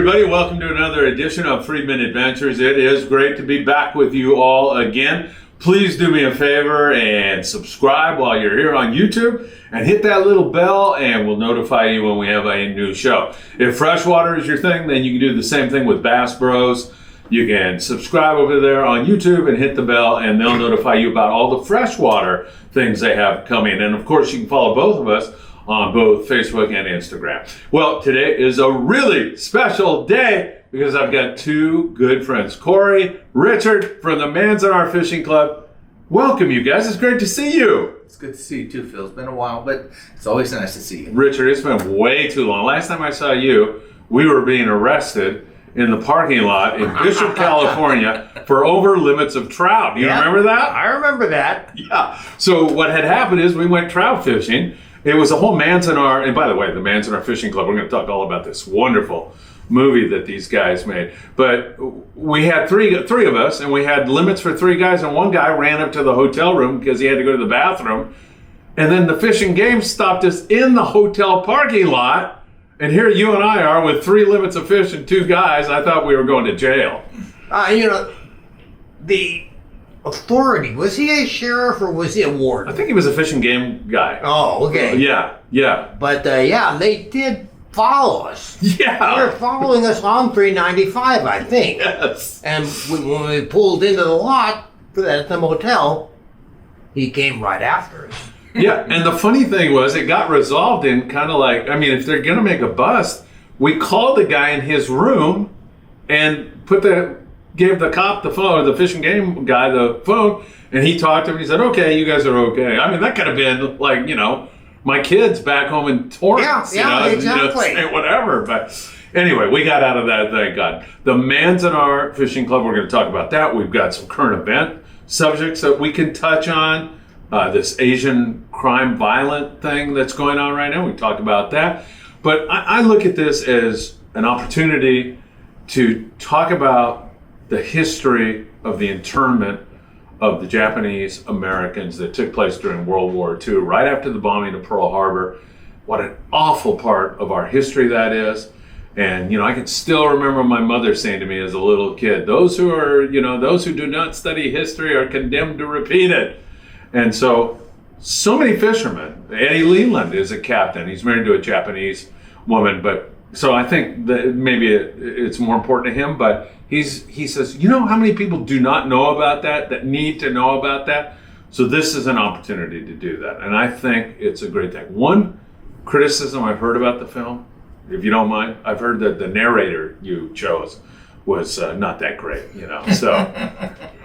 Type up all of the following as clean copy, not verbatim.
everybody. Welcome to another edition of Friedman Adventures. It is great to be back with you all again. Please do me a favor and subscribe while you're here on YouTube and hit that little bell and we'll notify you when we have a new show. If freshwater is your thing, then you can do the same thing with Bass Bros. You can subscribe over there on YouTube and hit the bell and they'll notify you about all the freshwater things they have coming. And of course, you can follow both of us on both Facebook and Instagram. Well, today is a really special day because I've got two good friends, Cory, Richard from the Manzanar Fishing Club. Welcome, you guys. It's great to see you. It's good to see you too, Phil. It's been a while, but it's always nice to see you. Richard, it's been way too long. Last time I saw you, we were being arrested in the parking lot in Bishop, California for over limits of trout. Do you remember that? I remember that. Yeah. So what had happened is we went trout fishing. It was a whole Manzanar, and by the way, the Manzanar Fishing Club, we're going to talk all about this wonderful movie that these guys made. But we had three of us, and we had limits for three guys, and one guy ran up to the hotel room because he had to go to the bathroom. And then the fishing game stopped us in the hotel parking lot. And here you and I are with three limits of fish and two guys. I thought we were going to jail. The authority, was he a sheriff or was he a warden? I think he was a fishing game guy. Oh, okay. Yeah. But they did follow us. Yeah. They were following us on 395, I think. Yes. And when we pulled into the lot at the motel, he came right after us. Yeah, and the funny thing was it got resolved in kind of like, I mean, if they're going to make a bust, we called the guy in his room and gave the cop the phone, the fishing game guy the phone, and he talked to him. He said, okay, you guys are okay. I mean, that could have been like, my kids back home in Torrance. Exactly. Whatever. But anyway, we got out of that, thank God. The Manzanar Fishing Club, we're going to talk about that. We've got some current event subjects that we can touch on. This Asian crime violent thing that's going on right now. We talk about that. But I look at this as an opportunity to talk about the history of the internment of the Japanese Americans that took place during World War II, right after the bombing of Pearl Harbor. What an awful part of our history that is. And, I can still remember my mother saying to me as a little kid, those who do not study history are condemned to repeat it. And so many fishermen. Eddie Leland is a captain. He's married to a Japanese woman, so I think that maybe it's more important to him. But he says, how many people do not know about that need to know about that? So this is an opportunity to do that, and I think it's a great thing. One criticism I've heard about the film, if you don't mind, I've heard that the narrator you chose was not that great, So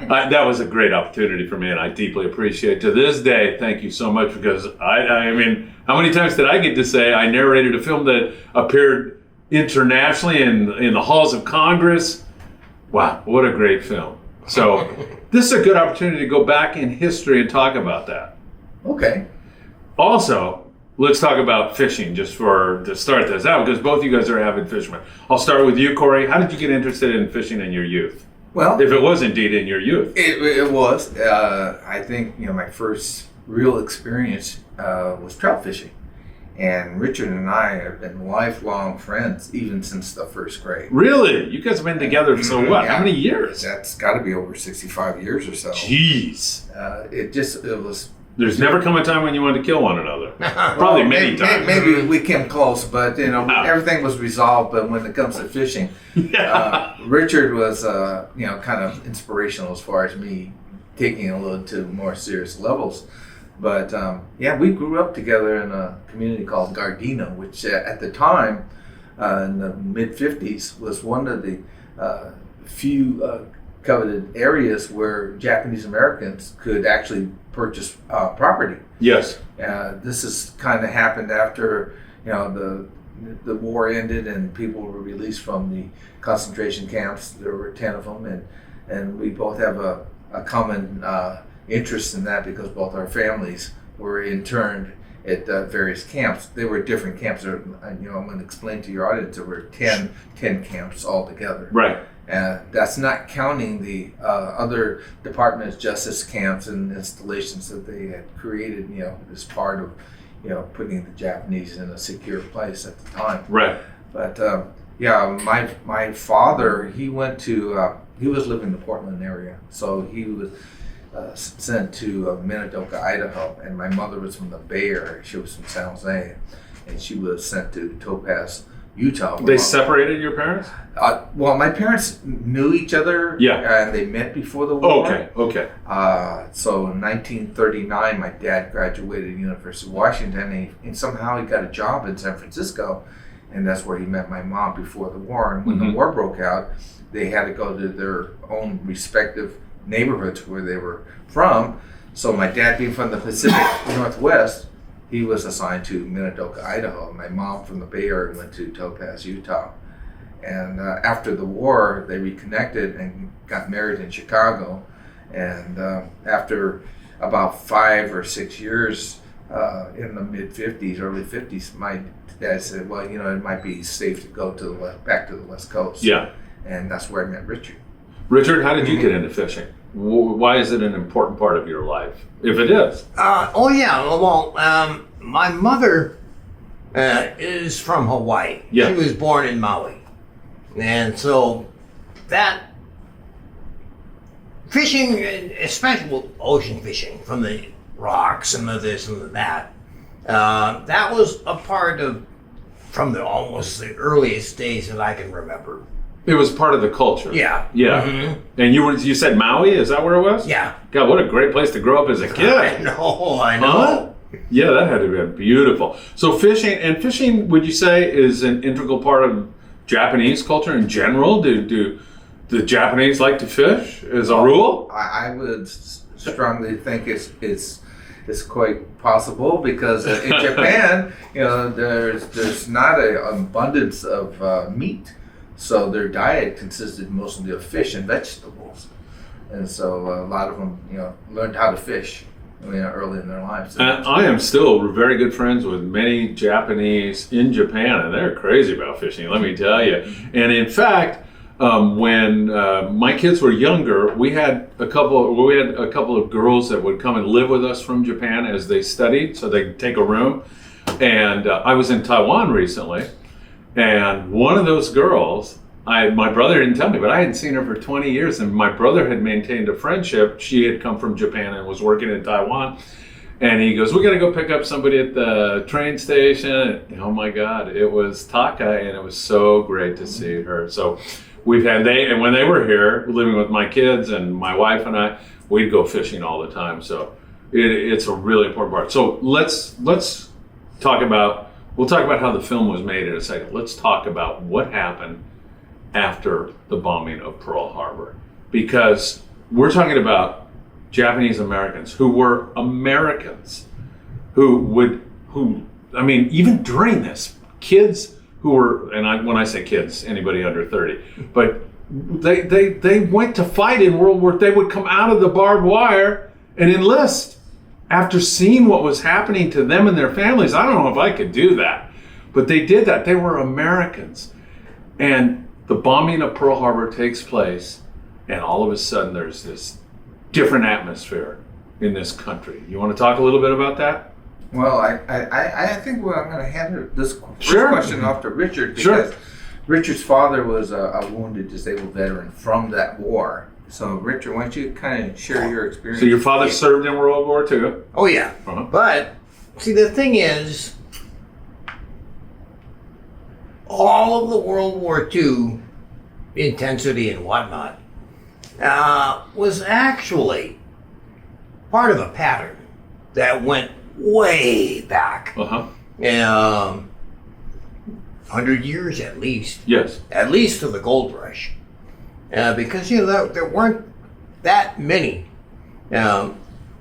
that was a great opportunity for me, and I deeply appreciate it. To this day, thank you so much, because I mean, how many times did I get to say I narrated a film that appeared internationally in the halls of Congress? Wow, what a great film. So this is a good opportunity to go back in history and talk about that. Okay. Also, let's talk about fishing just to start this out, because both of you guys are avid fishermen. I'll start with you, Cory. How did you get interested in fishing in your youth? Well, if it was indeed in your youth. It was. I think, my first real experience was trout fishing. And Richard and I have been lifelong friends, even since the first grade. Really? You guys have been together for what? Yeah. How many years? That's got to be over 65 years or so. Jeez. It was... There's never come a time when you wanted to kill one another. Probably many times. Maybe we came close, but everything was resolved. But when it comes to fishing, Richard was kind of inspirational as far as me taking it a little to more serious levels. But we grew up together in a community called Gardena, which at the time in the mid '50s was one of the few coveted areas where Japanese Americans could actually purchase property. Yes. This has kind of happened after the war ended and people were released from the concentration camps. There were 10 of them, and we both have a common interest in that because both our families were interned at various camps. They were different camps. I'm going to explain to your audience there were 10 camps altogether. Right. That's not counting the other Department of Justice camps and installations that they had created, as part of, putting the Japanese in a secure place at the time. Right. But Yeah, my father, he went to, he was living in the Portland area, so he was sent to Minidoka, Idaho, and my mother was from the Bay Area. She was from San Jose, and she was sent to Topaz, Utah. They separated your parents? Well, my parents knew each other, and they met before the war. Okay. So in 1939, my dad graduated University of Washington, and somehow he got a job in San Francisco, and that's where he met my mom before the war. And when the war broke out, they had to go to their own respective neighborhoods where they were from. So my dad, being from the Pacific Northwest, he was assigned to Minidoka, Idaho. My mom from the Bay Area went to Topaz, Utah. And after the war, they reconnected and got married in Chicago. And after about 5 or 6 years, in the mid-50s, early 50s, my dad said, well, it might be safe to go to back to the West Coast. Yeah. And that's where I met Richard. Richard, how did you get into fishing? Why is it an important part of your life, if it is? My mother is from Hawaii. Yeah. She was born in Maui. And so that fishing, especially ocean fishing from the rocks and the this and the that, that was a part of, from almost the earliest days that I can remember. It was part of the culture. Yeah. Mm-hmm. And you said Maui? Is that where it was? Yeah. God, what a great place to grow up as a kid. I know. Huh? Yeah, that had to have been beautiful. So fishing, would you say, is an integral part of Japanese culture in general? Do the Japanese like to fish as a rule? I would strongly think it's quite possible because in Japan, there's not an abundance of meat, so their diet consisted mostly of fish and vegetables, and so a lot of them, learned how to fish early in their lives. And I am still very good friends with many Japanese in Japan, and they're crazy about fishing, let me tell you. And in fact, when my kids were younger, we had a couple of girls that would come and live with us from Japan as they studied, so they'd take a room. And I was in Taiwan recently, and one of those girls, my brother didn't tell me, but I hadn't seen her for 20 years, and my brother had maintained a friendship. She had come from Japan and was working in Taiwan. And he goes, we got to go pick up somebody at the train station. And, oh my God, it was Taka, and it was so great to see her. So and when they were here, living with my kids and my wife and I, we'd go fishing all the time. So it's a really important part. So let's talk about, we'll talk about how the film was made in a second. Let's talk about what happened after the bombing of Pearl Harbor, because we're talking about Japanese Americans who were Americans, even during this, kids who were, and when I say kids, anybody under 30, but they went to fight in World War. They would come out of the barbed wire and enlist after seeing what was happening to them and their families. I don't know if I could do that, but they did that. They were Americans, and the bombing of Pearl Harbor takes place, and all of a sudden there's this different atmosphere in this country. You want to talk a little bit about that? Well, I think I'm going to hand this first Sure. question off to Richard, because Richard's father was a wounded, disabled veteran from that war. So, Richard, why don't you kind of share your experience? So your father served in World War II? Oh, yeah. Uh-huh. But, see, the thing is, all of the World War II intensity and whatnot was actually part of a pattern that went way back. 100 years at least. Yes. At least to the gold rush. Because, there weren't that many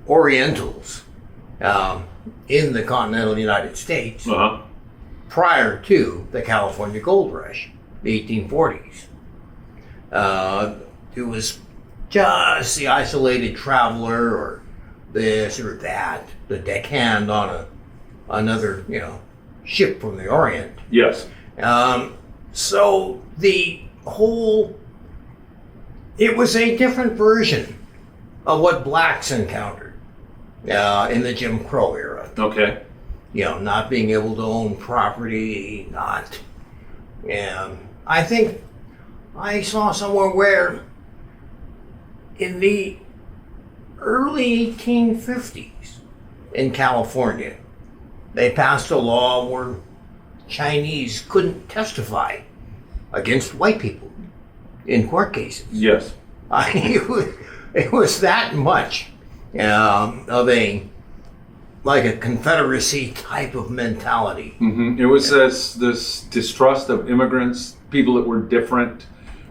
Orientals in the continental United States prior to the California gold rush, the 1840s. It was just the isolated traveler or this or that, the deckhand on another, ship from the Orient. Yes. So the whole, it was a different version of what blacks encountered in the Jim Crow era. Okay. Not being able to own property, not I think I saw somewhere where in the early 1850s in California, they passed a law where Chinese couldn't testify against white people in court cases. Yes. It was that much of a Confederacy type of mentality. It was this distrust of immigrants, people that were different,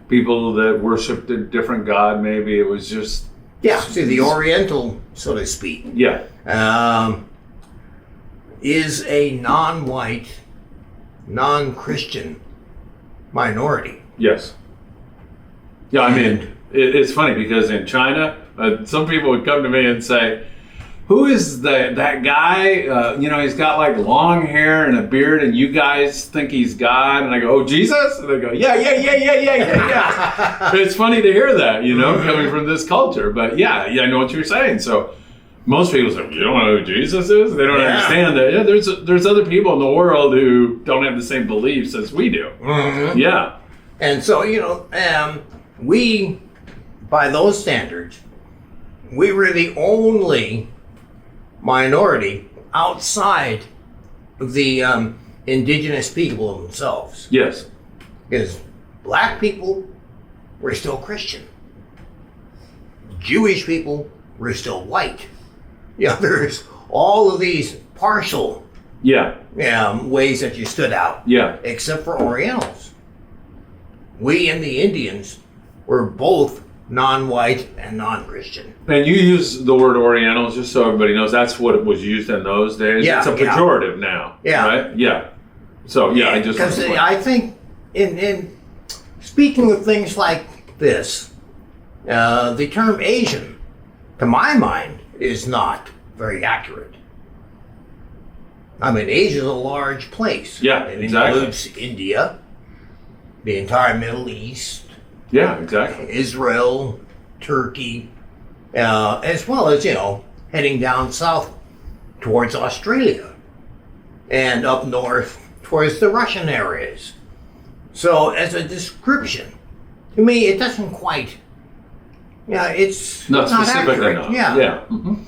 people that worshipped a different god. Maybe it was just the Oriental, so to speak. Yeah. Is a non-white, non-Christian minority. Yes. Yeah, I mean, it's funny because in China, some people would come to me and say, who is that guy? He's got like long hair and a beard, and you guys think he's God? And I go, oh, Jesus? And they go, yeah. It's funny to hear that, coming from this culture. But yeah, I know what you're saying. So most people say, you don't know who Jesus is? They don't understand that. Yeah, there's other people in the world who don't have the same beliefs as we do. Mm-hmm. Yeah. And so, we, by those standards, we were the only minority outside of the indigenous people themselves. Yes. Because black people were still Christian. Jewish people were still white. There's all of these partial ways that you stood out. Yeah. Except for Orientals. We and the Indians were both non-white and non-Christian. And you use the word Orientals just so everybody knows that's what it was used in those days. Yeah, it's a pejorative now. Yeah. Right? Yeah. So, I just... Because I think in speaking of things like this, the term Asian, to my mind, is not very accurate. I mean, Asia is a large place. Yeah, it exactly. includes India, the entire Middle East, yeah, exactly. Israel, Turkey, as well as, heading down south towards Australia and up north towards the Russian areas. So as a description, to me, it doesn't quite, it's not specific accurate. enough. Yeah. Mm-hmm.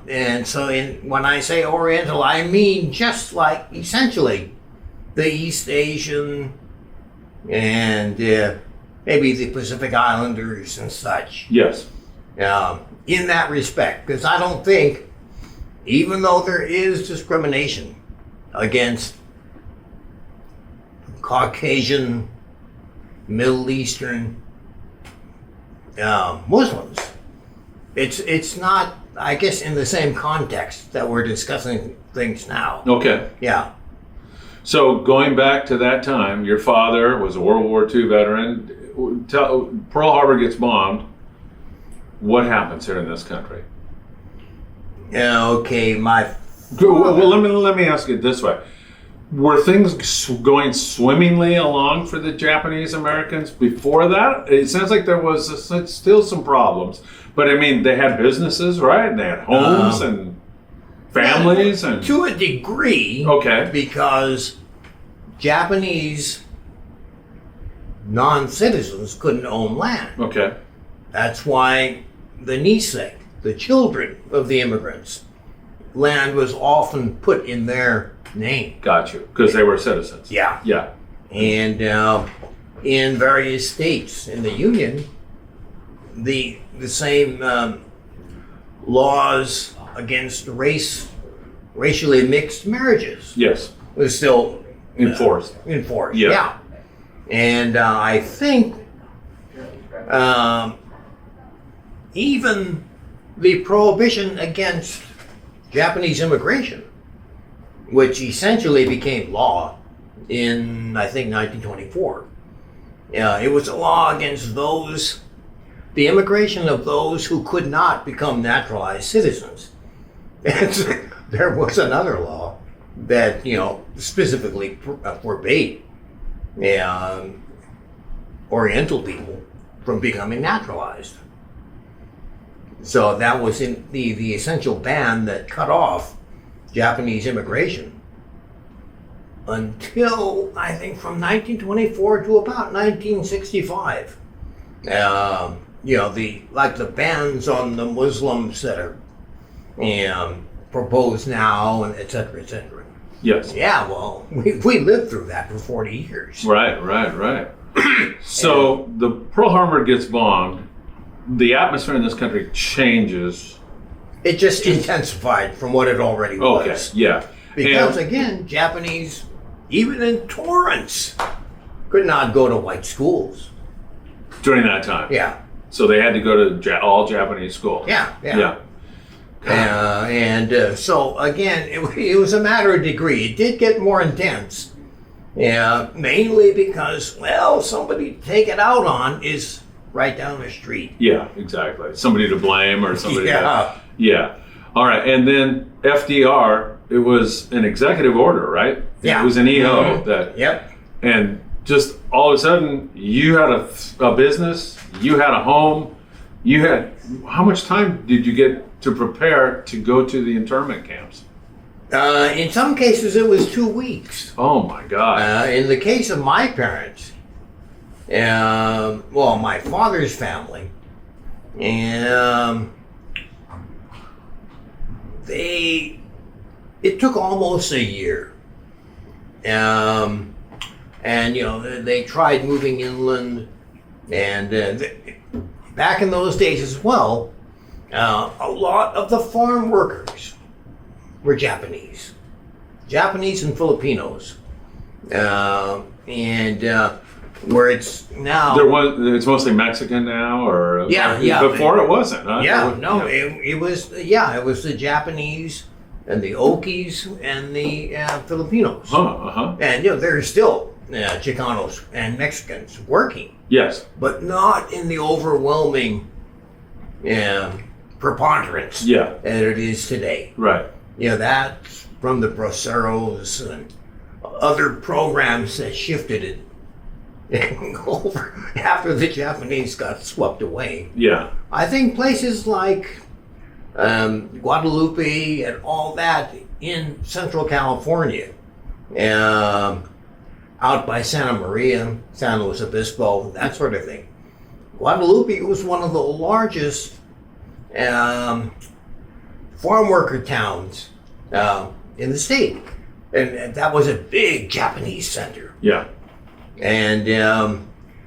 And so when I say Oriental, I mean just like essentially the East Asian and maybe the Pacific Islanders and such. Yes. In that respect, because I don't think, even though there is discrimination against Caucasian, Middle Eastern Muslims, it's not, I guess, in the same context that we're discussing things now. Okay. Yeah. So going back to that time, your father was a World War II veteran. Pearl Harbor gets bombed. What happens here in this country? Okay, well, let me ask it this way. Were things going swimmingly along for the Japanese Americans before that? It sounds like there was still some problems. But I mean, they had businesses, right? And they had homes and families and... To a degree. Okay. Because Japanese non-citizens couldn't own land. Okay. That's why the Nisei, the children of the immigrants, land was often put in their name. Got you. Because they were citizens. Yeah. Yeah. And in various states in the Union, the same laws against racially mixed marriages Yes. was still Enforced. Yeah. And I think even the prohibition against Japanese immigration, which essentially became law in, I think, 1924. It was a law against the immigration of those who could not become naturalized citizens. And there was another law that, specifically forbade Oriental people from becoming naturalized. So that was in the essential ban that cut off Japanese immigration. until, I think, from 1924 to about 1965. The bans on the Muslims that are proposed now, and et cetera, et cetera. Yes. Yeah, well, we lived through that for 40 years. Right. So the Pearl Harbor gets bombed. The atmosphere in this country changes. It just intensified from what it already was. Okay, yeah. Because again, Japanese, even in Torrance, could not go to white schools. During that time. Yeah. So they had to go to all Japanese schools. Yeah. So again, it was a matter of degree. It did get more intense. Yeah, mainly because, well, somebody to take it out on is right down the street. Yeah, exactly. Somebody to blame or somebody Yeah. Yeah. All right. And then FDR, it was an executive order, right? Yeah. It was an EO that. Yep. And just all of a sudden, you had a business, you had a home, you had. How much time did you get to prepare to go to the internment camps? In some cases, it was 2 weeks. Oh my God. In the case of my parents, my father's family, it took almost a year. They tried moving inland, and back in those days as well, a lot of the farm workers were Japanese and Filipinos, where it's now. It's mostly Mexican now, or Yeah. Before it wasn't, huh? It was the Japanese and the Okies and the Filipinos. And there's still Chicanos and Mexicans working. Yes. But not in the overwhelming preponderance that it is today. Right. That's from the Proceros and other programs that shifted it over after the Japanese got swept away. Yeah. I think places like Guadalupe and all that in Central California, out by Santa Maria, San Luis Obispo, that sort of thing. Guadalupe was one of the largest farm worker towns in the state. And that was a big Japanese center. Yeah. And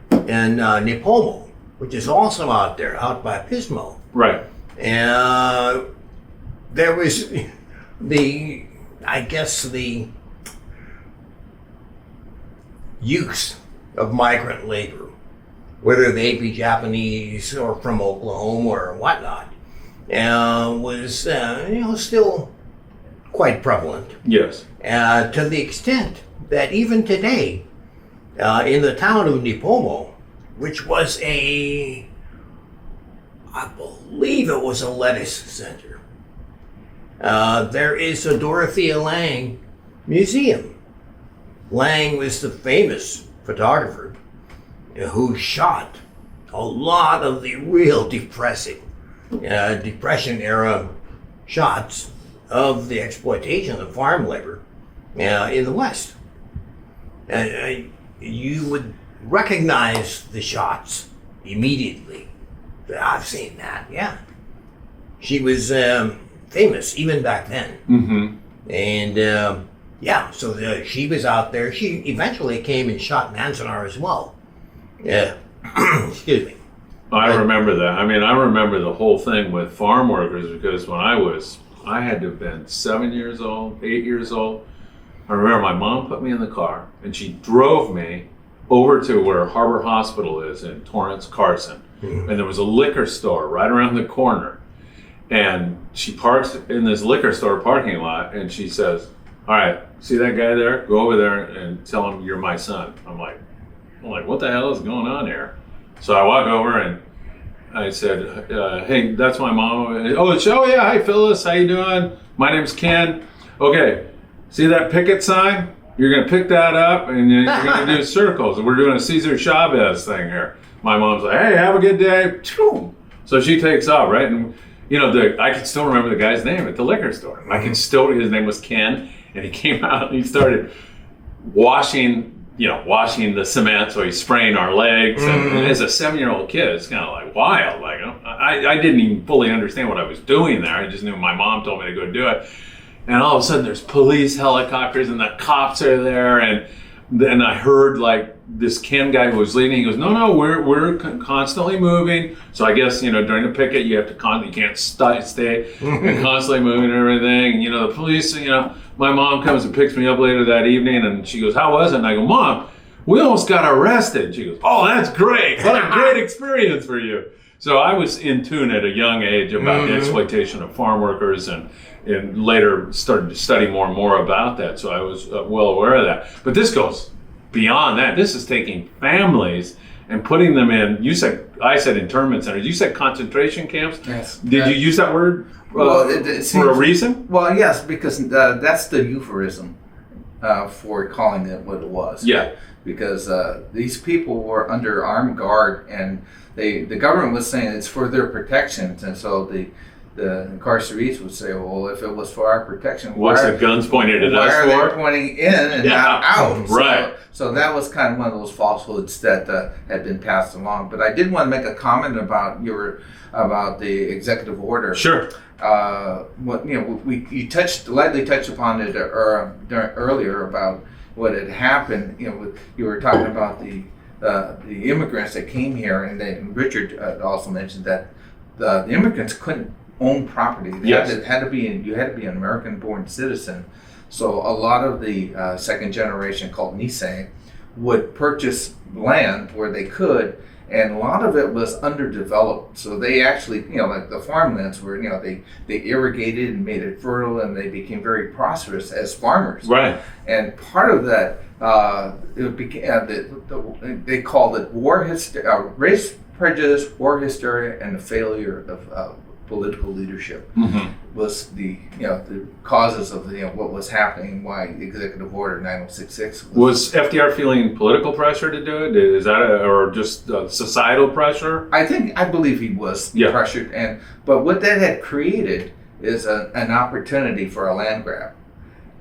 Nipomo, which is also out there, out by Pismo. Right. And there was the use of migrant labor, whether they be Japanese or from Oklahoma or whatnot, was still quite prevalent. Yes. To the extent that even today, in the town of Nipomo, which was I believe it was a lettuce center, there is a Dorothea Lange museum. Lange was the famous photographer who shot a lot of the real Depression era shots of the exploitation of farm labor in the West. You would recognize the shots immediately. I've seen that, yeah. She was famous even back then. Mm-hmm. And so she was out there. She eventually came and shot Manzanar as well. Yeah. Excuse me. I remember that. I mean, I remember the whole thing with farm workers because when I had to have been 8 years old. I remember my mom put me in the car and she drove me over to where Harbor Hospital is in Torrance, Carson. Mm-hmm. And there was a liquor store right around the corner. And she parks in this liquor store parking lot and she says, "All right, see that guy there? Go over there and tell him you're my son." I'm like, what the hell is going on here? So I walk over and I said, "Hey, that's my mom." Oh yeah, hi Phyllis, how you doing? My name's Ken. Okay, see that picket sign? You're gonna pick that up and you're gonna do circles. We're doing a Cesar Chavez thing here. My mom's like, "Hey, have a good day." So she takes off, right? And I can still remember the guy's name at the liquor store. I can still, his name was Ken, and he came out and he started washing the cement, so he's spraying our legs. And as a 7-year-old kid, it's kind of like wild. Like I didn't even fully understand what I was doing there. I just knew my mom told me to go do it. And all of a sudden, there's police helicopters and the cops are there. And then I heard like this Ken guy who was leading. He goes, "No, we're constantly moving." So I guess during the picket, you have to you can't stay and constantly moving and everything. And the police. My mom comes and picks me up later that evening, and she goes, "How was it?" And I go, "Mom, we almost got arrested." She goes, "Oh, that's great! What a great experience for you." So I was in tune at a young age about the exploitation of farm workers, and later started to study more and more about that. So I was well aware of that. But this goes beyond that. This is taking families and putting them in. I said internment centers. You said concentration camps. Yes. Did you use that word for a reason? Well, yes, because that's the euphemism for calling it what it was. Yeah. Because these people were under armed guard, and the government was saying it's for their protection, and so the incarcerees would say, "Well, if it was for our protection, what's the guns pointed at us for? Why are they pointing in and not out?" Right. So that was kind of one of those falsehoods that had been passed along. But I did want to make a comment about the executive order. Sure. You lightly touched upon it earlier about what had happened. You were talking about the immigrants that came here, and then Richard also mentioned that the immigrants couldn't own property. You had to be an American-born citizen. So a lot of the second generation, called Nisei, would purchase land where they could, and a lot of it was underdeveloped. So they actually, like the farmlands were, they irrigated and made it fertile, and they became very prosperous as farmers. Right. And part of that, it became, they called it race prejudice, war hysteria, and the failure of political leadership was the causes of what was happening. Why Executive Order 9066 was FDR feeling political pressure to do it? Is that or just societal pressure? I believe he was pressured, but what that had created is an opportunity for a land grab.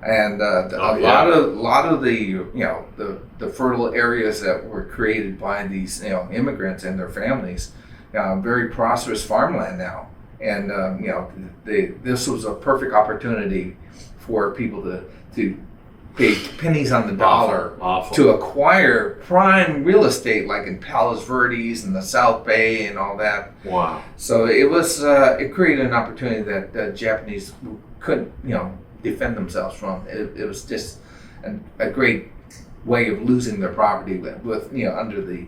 And a lot of the fertile areas that were created by these immigrants and their families, very prosperous farmland now, and this was a perfect opportunity for people to pay pennies on the dollar to acquire prime real estate, like in Palos Verdes and the South Bay and all that. Wow! So it created an opportunity that the Japanese couldn't defend themselves from. It was just a great way of losing their property with under the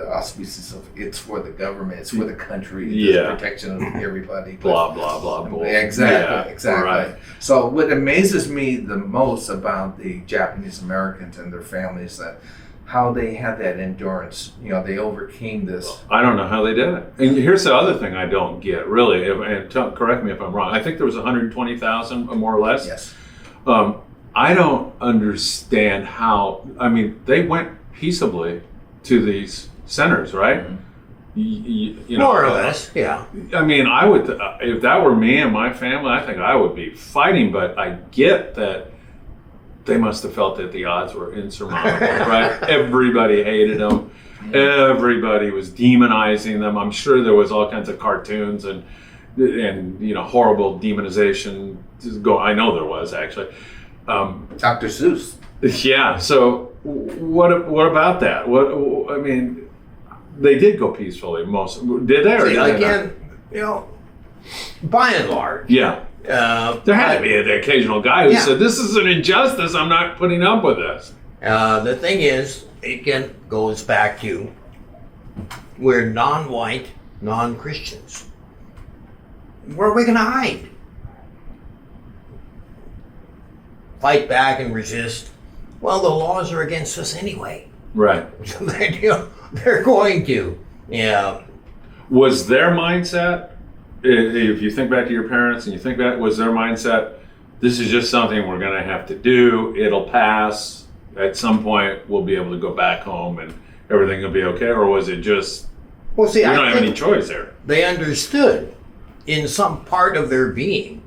auspices of it's for the government, it's for the country, it's protection of everybody. Blah blah blah. Exactly. Right. So what amazes me the most about the Japanese Americans and their families, that how they had that endurance. They overcame this. I don't know how they did it. And here's the other thing I don't get, really, correct me if I'm wrong. I think there was 120,000, more or less. Yes. I don't understand how. I mean, they went peaceably to these centers, right? More or less, yeah. I mean, I would, if that were me and my family, I think I would be fighting. But I get that they must have felt that the odds were insurmountable, right? Everybody hated them. Everybody was demonizing them. I'm sure there was all kinds of cartoons and horrible demonization. I know there was, actually. Dr. Seuss. Yeah. So what about that? I mean, they did go peacefully. Most did they? Or again, by and large. Yeah. There had to be the occasional guy who said, "This is an injustice. I'm not putting up with this." The thing is, again, goes back to we're non-white, non-Christians. Where are we going to hide? Fight back and resist? Well, the laws are against us anyway. Right. So they're going to. Yeah. Was their mindset? If you think back to your parents and you think back, was their mindset, this is just something we're going to have to do, it'll pass, at some point we'll be able to go back home and everything will be okay? Or was it just, we don't have any choice there? They understood in some part of their being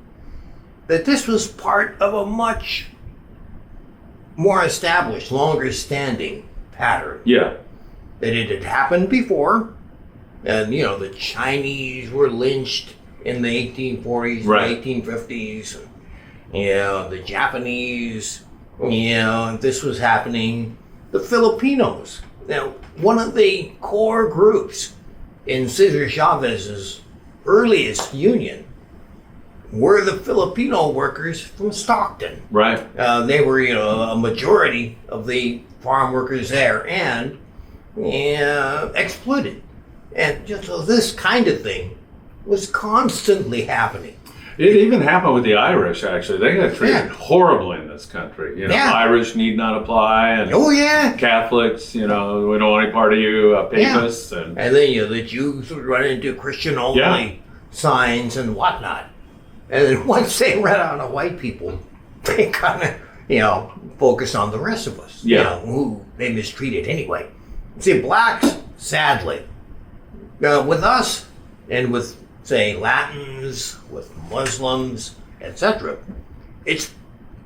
that this was part of a much more established, longer standing pattern. Yeah. That it had happened before. And, the Chinese were lynched in the 1840s, Right. and 1850s. The Japanese, this was happening. The Filipinos. Now, one of the core groups in Cesar Chavez's earliest union were the Filipino workers from Stockton. Right. They were, a majority of the farm workers there and exploited. And just so this kind of thing was constantly happening. It even happened with the Irish, actually. They got treated Yeah. horribly in this country. Yeah. Irish need not apply, and Oh, yeah. Catholics, we don't want any part of you, papists. And And then, the Jews would run into Christian only Yeah. signs and whatnot. And then once they ran out of white people, they kind of, focused on the rest of us, Yeah. who they mistreated anyway. See, blacks, sadly, with us and with, say, Latins, with Muslims, etc., it's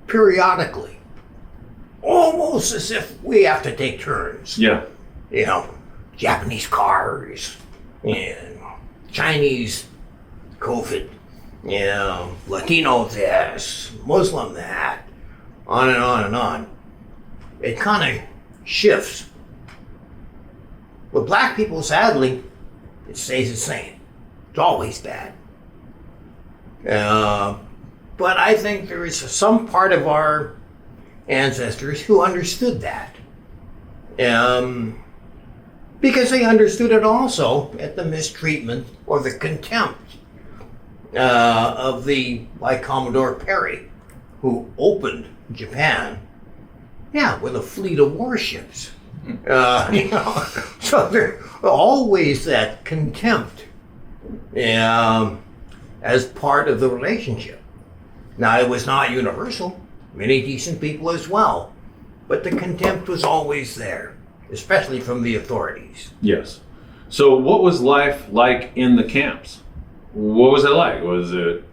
periodically, almost as if we have to take turns. yeah. Japanese cars, and Chinese COVID, Latino this, Muslim that, on and on and on. It kind of shifts. With black people, sadly, it stays the same. It's always bad. But I think there is some part of our ancestors who understood that. Because they understood it also at the mistreatment or the contempt like Commodore Perry, who opened Japan, with a fleet of warships. So there's always that contempt as part of the relationship. Now, it was not universal. Many decent people as well. But the contempt was always there, especially from the authorities. Yes. So what was life like in the camps? What was it like? Was it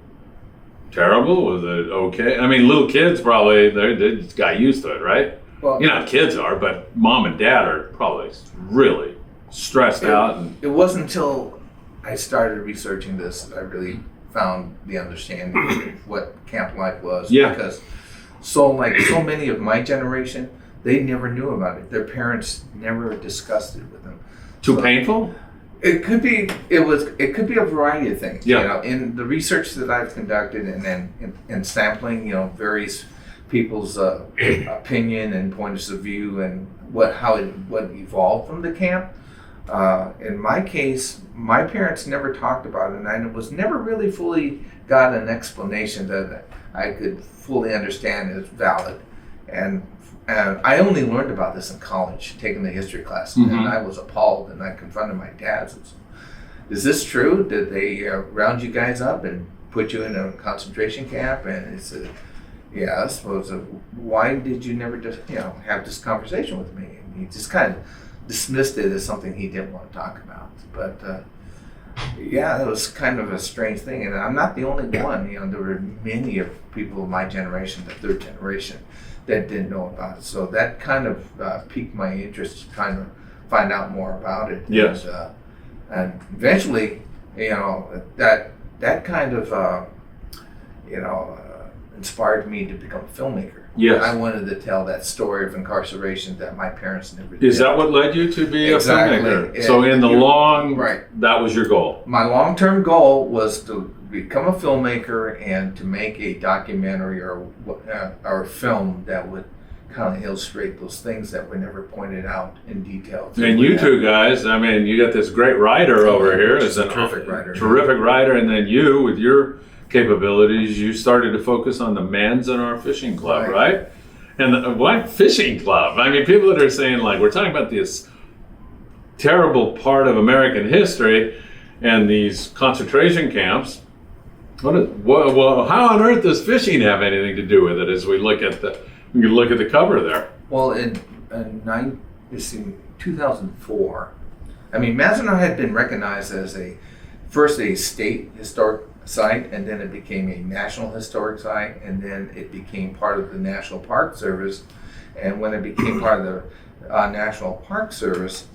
terrible? Was it okay? I mean, little kids probably, they just got used to it, right? Well, Kids are, but mom and dad are probably really stressed out. And it wasn't until I started researching this that I really found the understanding of what camp life was. Yeah. Because so many of my generation, they never knew about it. Their parents never discussed it with them. too painful? It could be. It could be a variety of things. Yeah. In the research that I've conducted, and then in sampling, various people's opinion and points of view, and what evolved from the camp. In my case, my parents never talked about it, and I was never really fully got an explanation that I could fully understand as valid. And I only learned about this in college, taking the history class, Mm-hmm. and I was appalled, and I confronted my dad. Is this true? Did they round you guys up and put you in a concentration camp? And he said, yes. Well, why did you never just have this conversation with me? And he just kind of dismissed it as something he didn't want to talk about. But it was kind of a strange thing, and I'm not the only one. There were many of people of my generation, the third generation, that didn't know about it. So that kind of piqued my interest, trying to find out more about it. Yes. And eventually, that kind of inspired me to become a filmmaker. Yes. I wanted to tell that story of incarceration that my parents never did. Is that what led you to be Exactly. a filmmaker? So in the long, Right. that was your goal. My long-term goal was to become a filmmaker and to make a documentary or a film that would kind of illustrate those things that were never pointed out in detail. And you two guys, I mean, you got this great writer over here. Is a terrific writer. Terrific writer. And then you, with your capabilities, you started to focus on the Manzanar Fishing Club, right? And why fishing club? I mean, people that are saying, like, we're talking about this terrible part of American history and these concentration camps. Well, how on earth does fishing have anything to do with it? As we look at the cover there. Well, in 2004, I mean, Manzanar had been recognized as first a state historic site, and then it became a national historic site, and then it became part of the National Park Service, And when it became part of the National Park Service,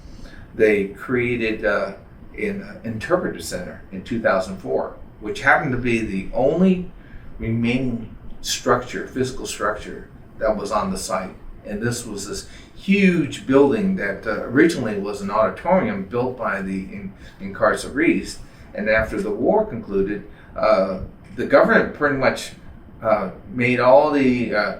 they created an interpretive center in 2004, which happened to be the only remaining physical structure that was on the site. And this was this huge building that originally was an auditorium built by the incarcerees. And after the war concluded, the government pretty much made all the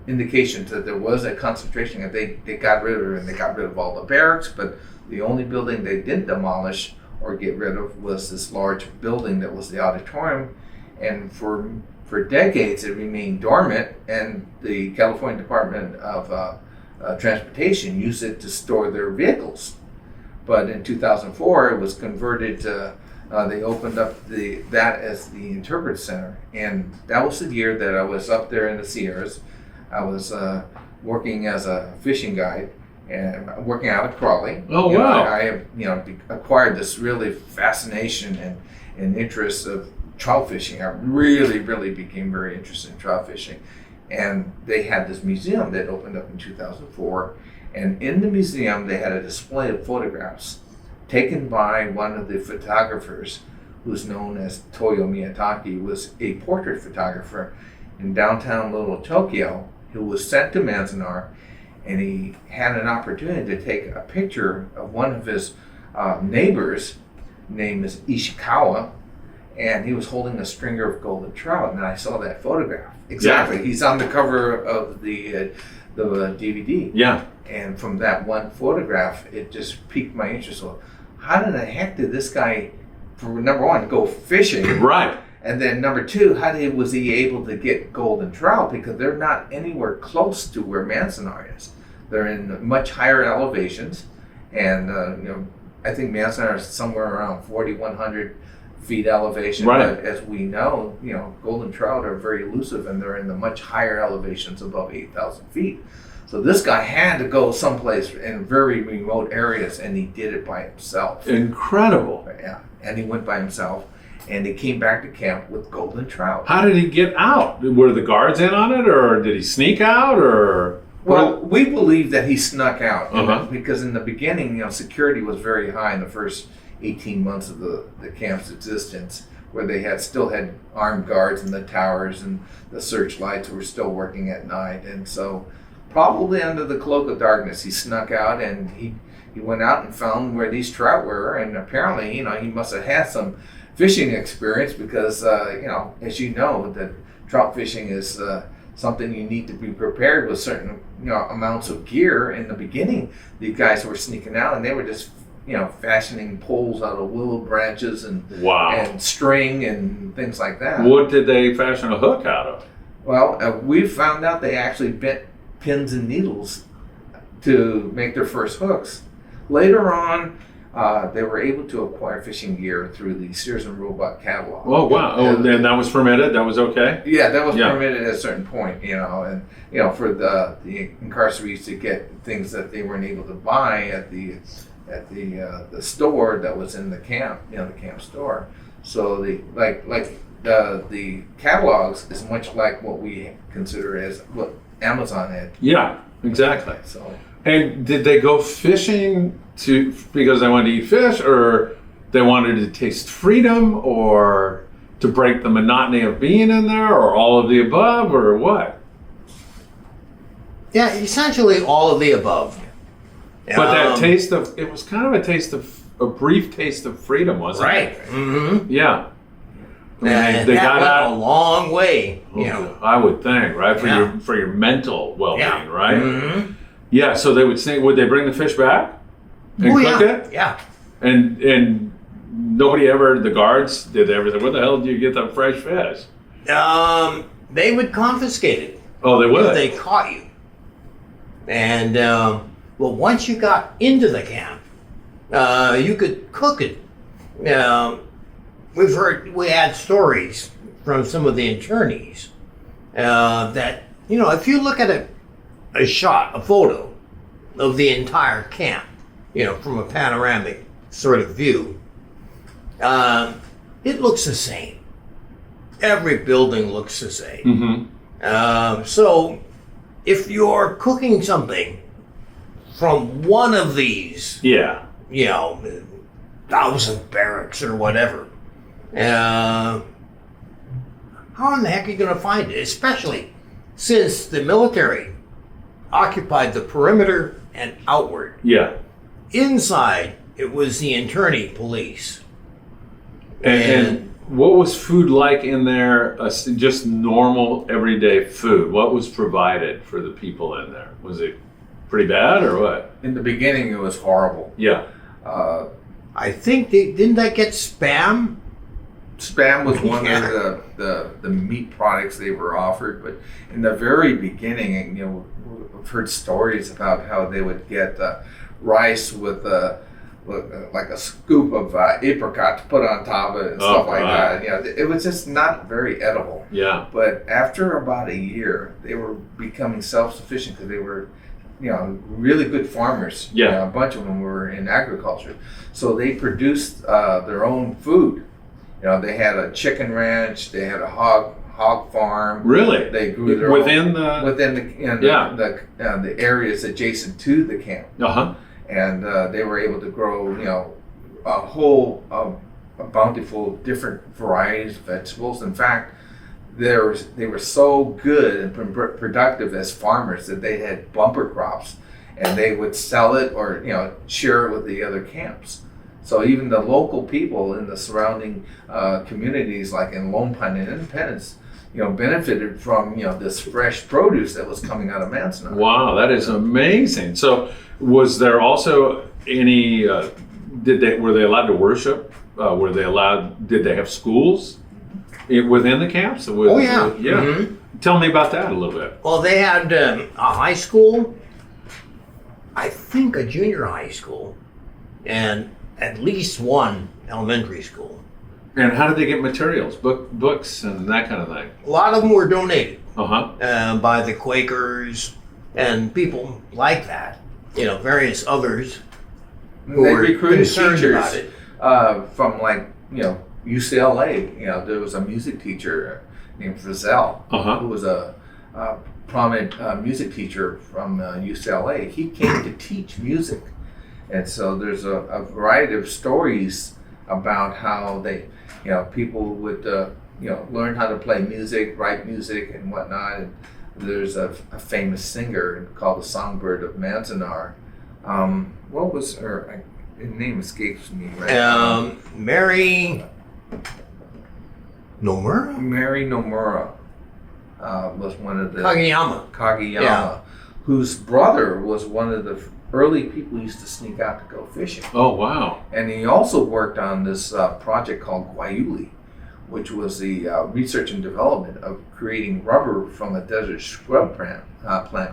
indications that there was a concentration camp. They got rid of it, and they got rid of all the barracks, but the only building they didn't demolish or get rid of was this large building that was the auditorium. And for decades it remained dormant, and the California Department of Transportation used it to store their vehicles. But in 2004 it was converted to, they opened up that as the interpretive center. And that was the year that I was up there in the Sierras. I was working as a fishing guide and working out of Crawley. Oh, wow. I have acquired this really fascination and interest of trout fishing. I really became very interested in trout fishing. And they had this museum that opened up in 2004. And in the museum, they had a display of photographs taken by one of the photographers who's known as Toyo Miyatake, was a portrait photographer in downtown Little Tokyo, who was sent to Manzanar, and he had an opportunity to take a picture of one of his neighbors, named is Ishikawa, and he was holding a stringer of golden trout, and I saw that photograph. Exactly. Yeah. He's on the cover of the DVD. Yeah. And from that one photograph, it just piqued my interest. So how in the heck did this guy, for number one, go fishing? Right. And then number two, was he able to get golden trout? Because they're not anywhere close to where Manzanar is. They're in much higher elevations. And, I think Manzanar is somewhere around 4,100 feet elevation. Right. But as we know, golden trout are very elusive, and they're in the much higher elevations above 8,000 feet. So this guy had to go someplace in very remote areas, and he did it by himself. Incredible. Yeah, and he went by himself, and he came back to camp with golden trout. How did he get out? Were the guards in on it, or did he sneak out, or? Well, we believe that he snuck out, Uh-huh. because in the beginning, security was very high in the first 18 months of the camp's existence, where they still had armed guards in the towers, and the searchlights were still working at night. And so probably under the cloak of darkness, he snuck out, and he went out and found where these trout were. And apparently, he must have had some fishing experience, because, as you know, that trout fishing is something you need to be prepared with certain, amounts of gear. In the beginning, these guys were sneaking out, and they were just, fashioning poles out of willow branches and Wow. and string and things like that. What did they fashion a hook out of? Well, we found out they actually bent pins and needles to make their first hooks. Later on, they were able to acquire fishing gear through the Sears and Roebuck catalog. Oh, wow. Oh, and that was permitted? That was okay? Yeah, that was Yeah. permitted at a certain point, and for the incarcerees to get things that they weren't able to buy at the store that was in the camp, the camp store. So the catalogs is much like what we consider as what Amazon had. Yeah, exactly. So. And did they go fishing because they wanted to eat fish, or they wanted to taste freedom, or to break the monotony of being in there, or all of the above, or what? Yeah, essentially all of the above. But it was kind of a brief taste of freedom, wasn't it? Right. Mm-hmm. Yeah. And they that got went out a long way, I would think, right? Yeah. For your mental well-being, Yeah. right? Mm-hmm. Yeah, so they would say, would they bring the fish back and cook it? Yeah. And nobody the guards, did they ever say, where the hell did you get that fresh fish? They would confiscate it. Oh, they would? If they caught you. And, once you got into the camp, you could cook it. We had stories from some of the internees that, if you look at a photo of the entire camp, from a panoramic sort of view, it looks the same. Every building looks the same. Mm-hmm. So if you're cooking something from one of these, Yeah. 1,000 barracks or whatever, how in the heck are you going to find it? Especially since the military occupied the perimeter and outward. Yeah. Inside, it was the internie police. And what was food like in there? Just normal, everyday food. What was provided for the people in there? Was it pretty bad or what? In the beginning, it was horrible. Yeah. I think didn't they get Spam? Spam was one Yeah. of the meat products they were offered, but in the very beginning, I've heard stories about how they would get rice with like a scoop of apricot to put on top of it and stuff like right. that. It was just not very edible. Yeah. But after about a year, they were becoming self-sufficient because they were, really good farmers. Yeah. A bunch of them were in agriculture, so they produced their own food. They had a chicken ranch, they had a hog farm. Really? They grew their within own, within the areas adjacent to the camp. Uh-huh. And they were able to grow, a whole a bountiful different varieties of vegetables. In fact, they were so good and productive as farmers that they had bumper crops, and they would sell it or share it with the other camps. So even the local people in the surrounding communities, like in Lone Pine and Independence, benefited from this fresh produce that was coming out of Manzanar. Wow, that is amazing. So, was there also any? Were they allowed to worship? Did they have schools within the camps? Oh yeah. Yeah. Mm-hmm. Tell me about that a little bit. Well, they had a high school, I think a junior high school, and at least one elementary school. And how did they get materials, books, and that kind of thing? A lot of them were donated Uh-huh. by the Quakers and people like that. Various others who They were recruited concerned about teachers it. from UCLA. There was a music teacher named Frizzell, Uh-huh. who was a prominent music teacher from UCLA. He came to teach music, and so there's a variety of stories about how they, people would, learn how to play music, write music, and whatnot. And there's a famous singer called the Songbird of Manzanar. What was her name? Escapes me right now. Mary Nomura? Mary Nomura was one of the Kageyama. Yeah. whose brother was one of the early people who used to sneak out to go fishing. Oh, wow. And he also worked on this project called Guayuli, which was the research and development of creating rubber from a desert scrub plant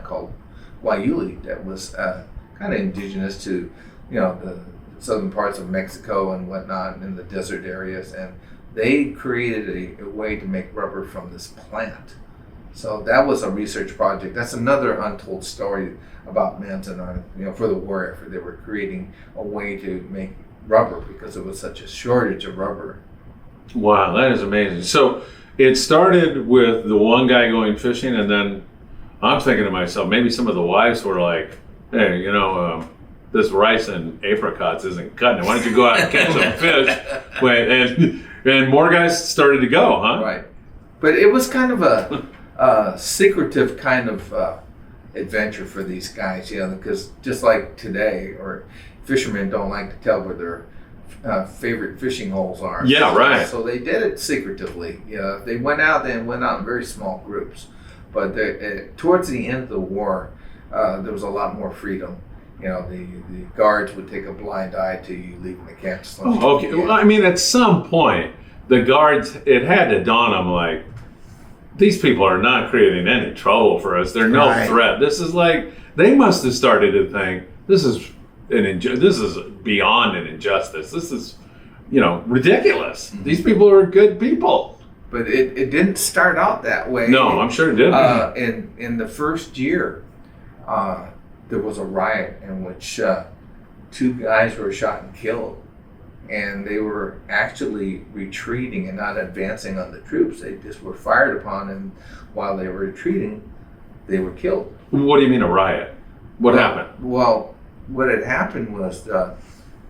called Guayuli that was kind of indigenous to, the southern parts of Mexico and whatnot in the desert areas. And they created a way to make rubber from this plant. So that was a research project. That's another untold story about Manzanar. For the war effort, they were creating a way to make rubber because there was such a shortage of rubber. Wow, that is amazing. So it started with the one guy going fishing, and then I'm thinking to myself, maybe some of the wives were like, hey, this rice and apricots isn't cutting it. Why don't you go out and catch some fish? And more guys started to go, huh? Right. But it was kind of a secretive kind of adventure for these guys, because just like today, or fishermen don't like to tell where their favorite fishing holes are. Yeah, right. So they did it secretively. They went out in very small groups. But towards the end of the war, there was a lot more freedom. The guards would take a blind eye to you leaving the camp. Oh, okay. Well, I mean, at some point, the guards, it had to dawn on them, like, these people are not creating any trouble for us. They're no threat. This is like, they must have started to think, this is beyond an injustice. This is, ridiculous. Mm-hmm. These people are good people. But it didn't start out that way. No, I'm sure it didn't. In the first year, there was a riot in which 2 guys were shot and killed. And they were actually retreating and not advancing on the troops. They just were fired upon, and while they were retreating, they were killed. What do you mean a riot? What happened? Well, what had happened was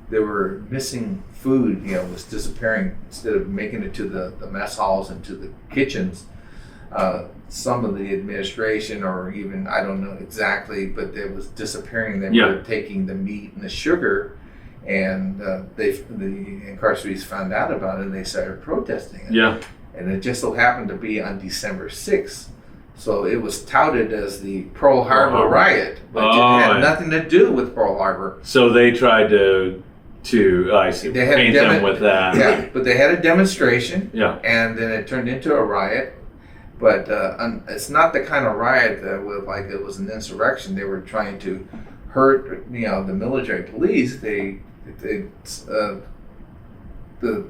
they were missing food. Was disappearing instead of making it to the mess halls and to the kitchens. Some of the administration, or even I don't know exactly, but it was disappearing. They were taking the meat and the sugar, and the incarcerates found out about it and they started protesting it. Yeah. And it just so happened to be on December 6th. So it was touted as the Pearl Harbor riot, but it had nothing to do with Pearl Harbor. So they tried to I see, paint them with that. Yeah, but they had a demonstration. Yeah. And then it turned into a riot. But it's not the kind of riot that was like it was an insurrection. They were trying to hurt, the military police. The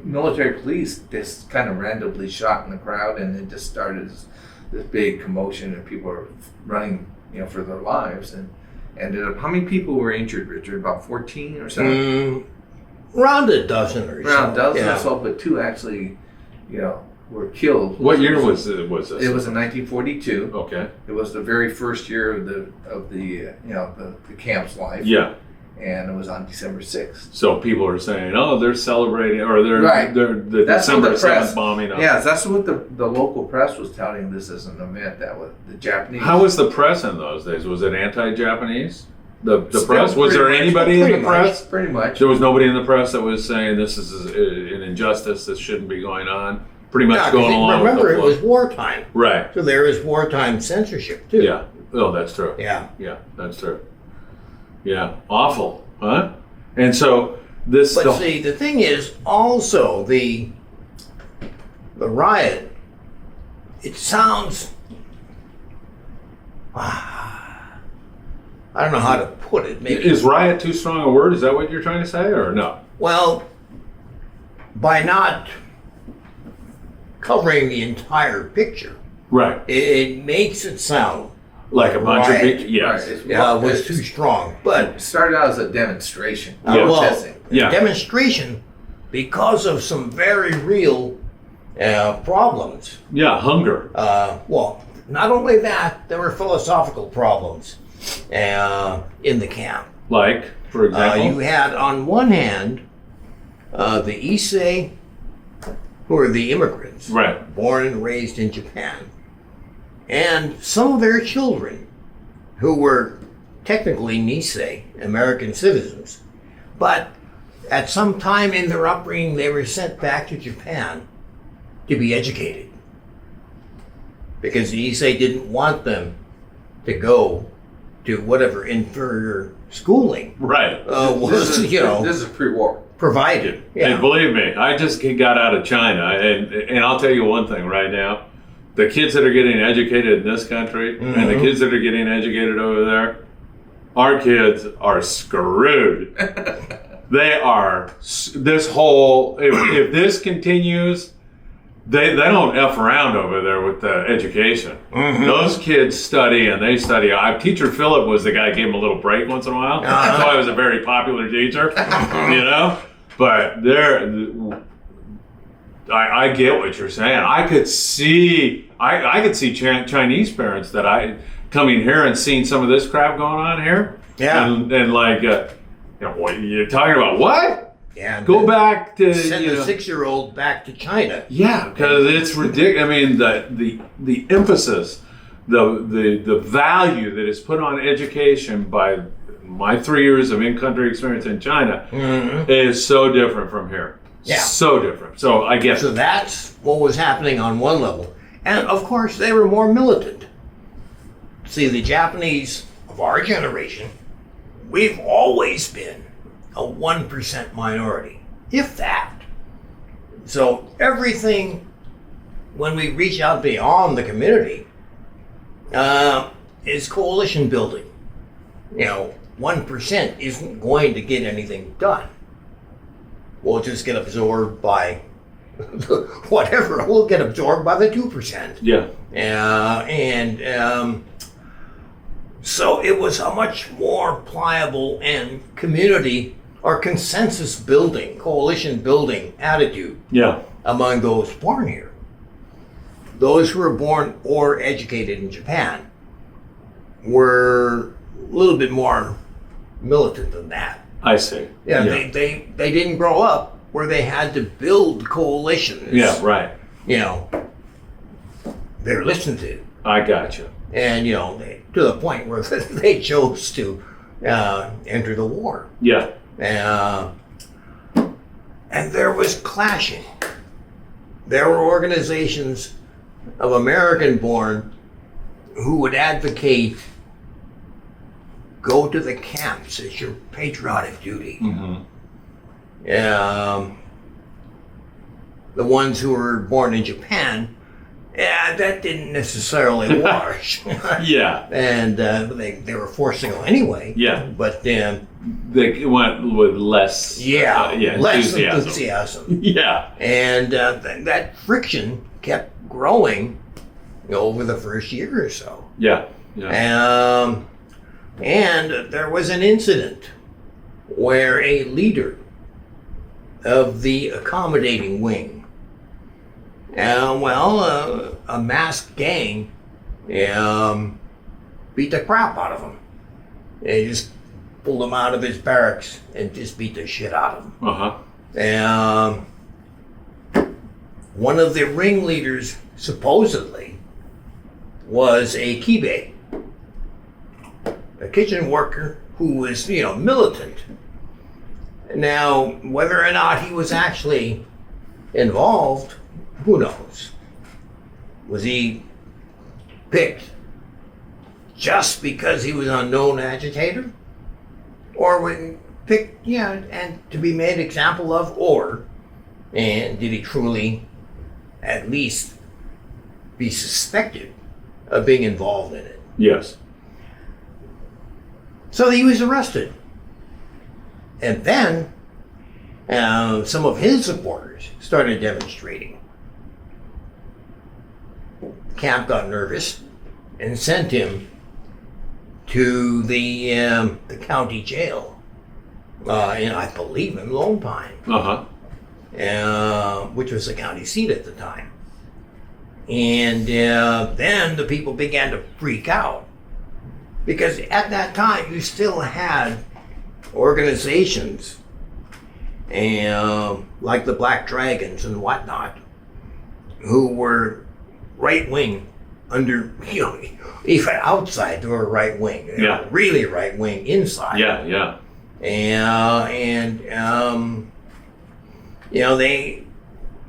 military police just kind of randomly shot in the crowd, and it just started this big commotion, and people were running, for their lives, and ended up. How many people were injured, Richard? About 14 or so. Around a dozen or so. Around a dozen or so, but 2 actually, were killed. What year was this? It was in 1942. Okay. It was the very first year of the camp's life. Yeah. And it was on December 6th. So people are saying, "Oh, they're celebrating," or they're the that's December what the press 7th bombing. Yeah, that's what the local press was touting this as an event that was the Japanese. How was the press in those days? Was it anti-Japanese? The Still press? Was there pretty much. anybody in the Pretty press? much, pretty much. There was nobody in the press that was saying this is an injustice. This shouldn't be going on. Pretty much going along. Remember, with the it was wartime. Right. So there is wartime censorship too. Yeah. Oh, that's true. Yeah. Yeah, that's true. Yeah. Awful, huh? And so this. But see, the thing is also the riot. It sounds. I don't know how to put it. Maybe is riot too strong a word? Is that what you're trying to say, or no? Well, by not covering the entire picture, right? It makes it sound like a bunch of big. Yes. Right. Yeah, it was too strong. But it started out as a demonstration. Demonstration because of some very real problems. Yeah, hunger. Not only that, there were philosophical problems in the camp. Like, for example? You had, on one hand, the Issei, who are the immigrants, right, born and raised in Japan, and some of their children, who were technically Nisei, American citizens, but at some time in their upbringing, they were sent back to Japan to be educated, because the Issei didn't want them to go to whatever inferior schooling was, this is pre-war. Provided. Yeah. And believe me, I just got out of China, and I'll tell you one thing right now: the kids that are getting educated in this country and the kids that are getting educated over there, our kids are screwed. They are. This whole if this continues, they don't F around over there with the education. Those kids study and they study. Teacher Philip was the guy who gave them a little break once in a while. That's why I was a very popular teacher, But I get what you're saying. I could see Chinese parents that I coming here and seeing some of this crap going on here. Yeah. And like, what you're talking about? What? Yeah, go back to send the 6-year-old back to China. Yeah, because it's ridiculous. I mean, the emphasis, the value that is put on education by my 3 years of in-country experience in China is so different from here. Yeah, so different. So I guess so. That's what was happening on one level, and of course they were more militant. See, the Japanese of our generation, we've always been a 1% minority, if that. So everything, when we reach out beyond the community, is coalition building. 1% isn't going to get anything done. We'll just get absorbed by whatever. We'll get absorbed by the 2%. Yeah. So it was a much more pliable and community or consensus building, coalition building attitude among those born here. Those who were born or educated in Japan were a little bit more militant than that. I see. Yeah, they didn't grow up where they had to build coalitions. Yeah, right. You know, they're listened to. I gotcha. And, you know, to the point where they chose to enter the war. Yeah. And there was clashing. There were organizations of American-born who would advocate go to the camps as your patriotic duty. Mm-hmm. The ones who were born in Japan, that didn't necessarily wash. Yeah. And they were forced to go anyway. Yeah. But they went with less. less enthusiasm. Yeah. And that friction kept growing over the first year or so. Yeah. Yeah. And there was an incident where a leader of the accommodating wing, a masked gang, beat the crap out of him. They just pulled him out of his barracks and just beat the shit out of him. Uh-huh. One of the ringleaders, supposedly, was a kibe, a kitchen worker who was, militant. Now, whether or not he was actually involved, who knows? Was he picked just because he was an unknown agitator? Or was he picked, and to be made example of, and did he truly at least be suspected of being involved in it? Yes. So he was arrested. And then some of his supporters started demonstrating. The camp got nervous and sent him to the county jail, I believe in Lone Pine, which was the county seat at the time. And then the people began to freak out, because at that time you still had organizations like the Black Dragons and whatnot, who were right wing under, even outside they were right wing, really right wing inside. Yeah. And they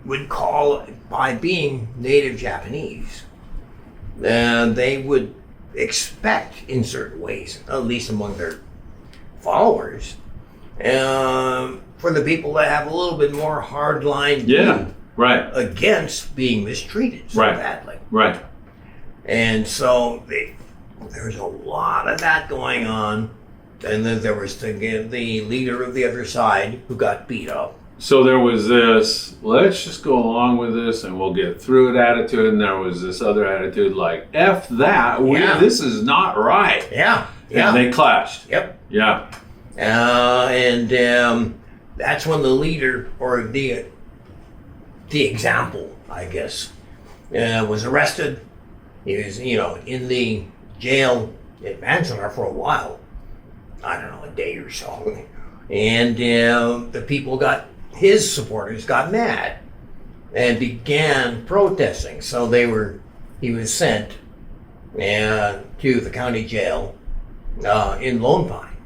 would call, by being native Japanese, they would expect in certain ways, at least among their followers, for the people to have a little bit more hardline view against being mistreated so badly. Right. And so there's a lot of that going on. And then there was the leader of the other side who got beat up. So there was this, let's just go along with this and we'll get through it attitude. And there was this other attitude like, F that, this is not right. Yeah. And they clashed. Yep. Yeah. And that's when the leader, or the example, I guess, was arrested. He was, in the jail at Manzanar for a while. I don't know, a day or so. And the people his supporters got mad and began protesting. So he was sent to the county jail in Lone Pine.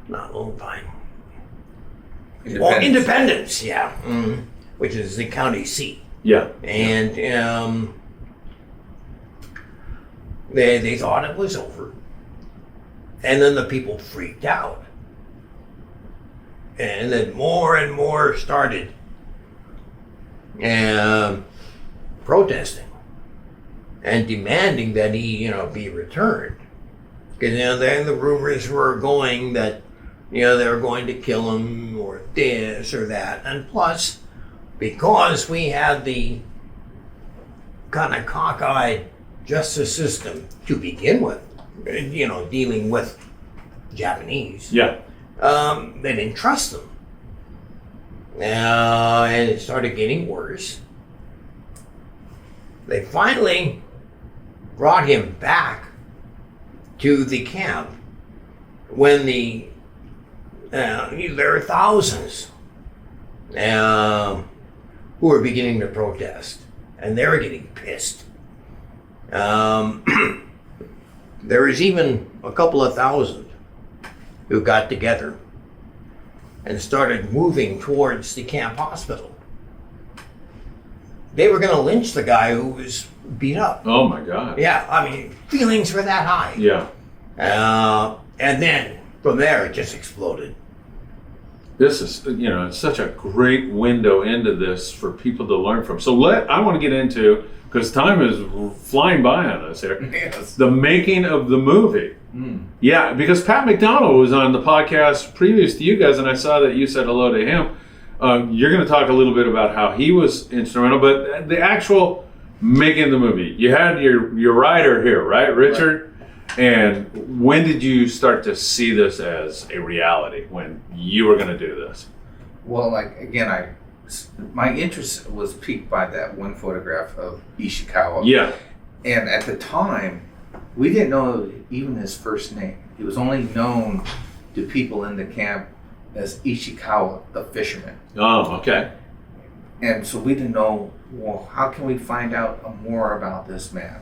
Not Lone Pine. Independence, which is the county seat. Yeah. And they thought it was over. And then the people freaked out. And then more and more started protesting and demanding that he, be returned. Because then the rumors were going that, they were going to kill him or this or that. And plus, because we had the kind of cockeyed justice system to begin with, dealing with Japanese. Yeah. They didn't trust them. And it started getting worse. They finally brought him back to the camp when there are thousands who were beginning to protest, and they were getting pissed. There was even a couple of thousand who got together and started moving towards the camp hospital. They were going to lynch the guy who was beat up. Oh my God. Yeah, I mean, feelings were that high. Yeah. And then from there, it just exploded. This is, it's such a great window into this for people to learn from. So I want to get into, because time is flying by on us here, Yes. the making of the movie. Yeah, because Pat McDonald was on the podcast previous to you guys, and I saw that you said hello to him. You're going to talk a little bit about how he was instrumental, but the actual making the movie, you had your writer here, right, Richard? Right. And when did you start to see this as a reality, when you were going to do this? Well, my interest was piqued by that one photograph of Ishikawa. Yeah. And at the time, we didn't know even his first name. He was only known to people in the camp as Ishikawa, the fisherman. Oh, okay. And so we didn't know, well, how can we find out more about this man?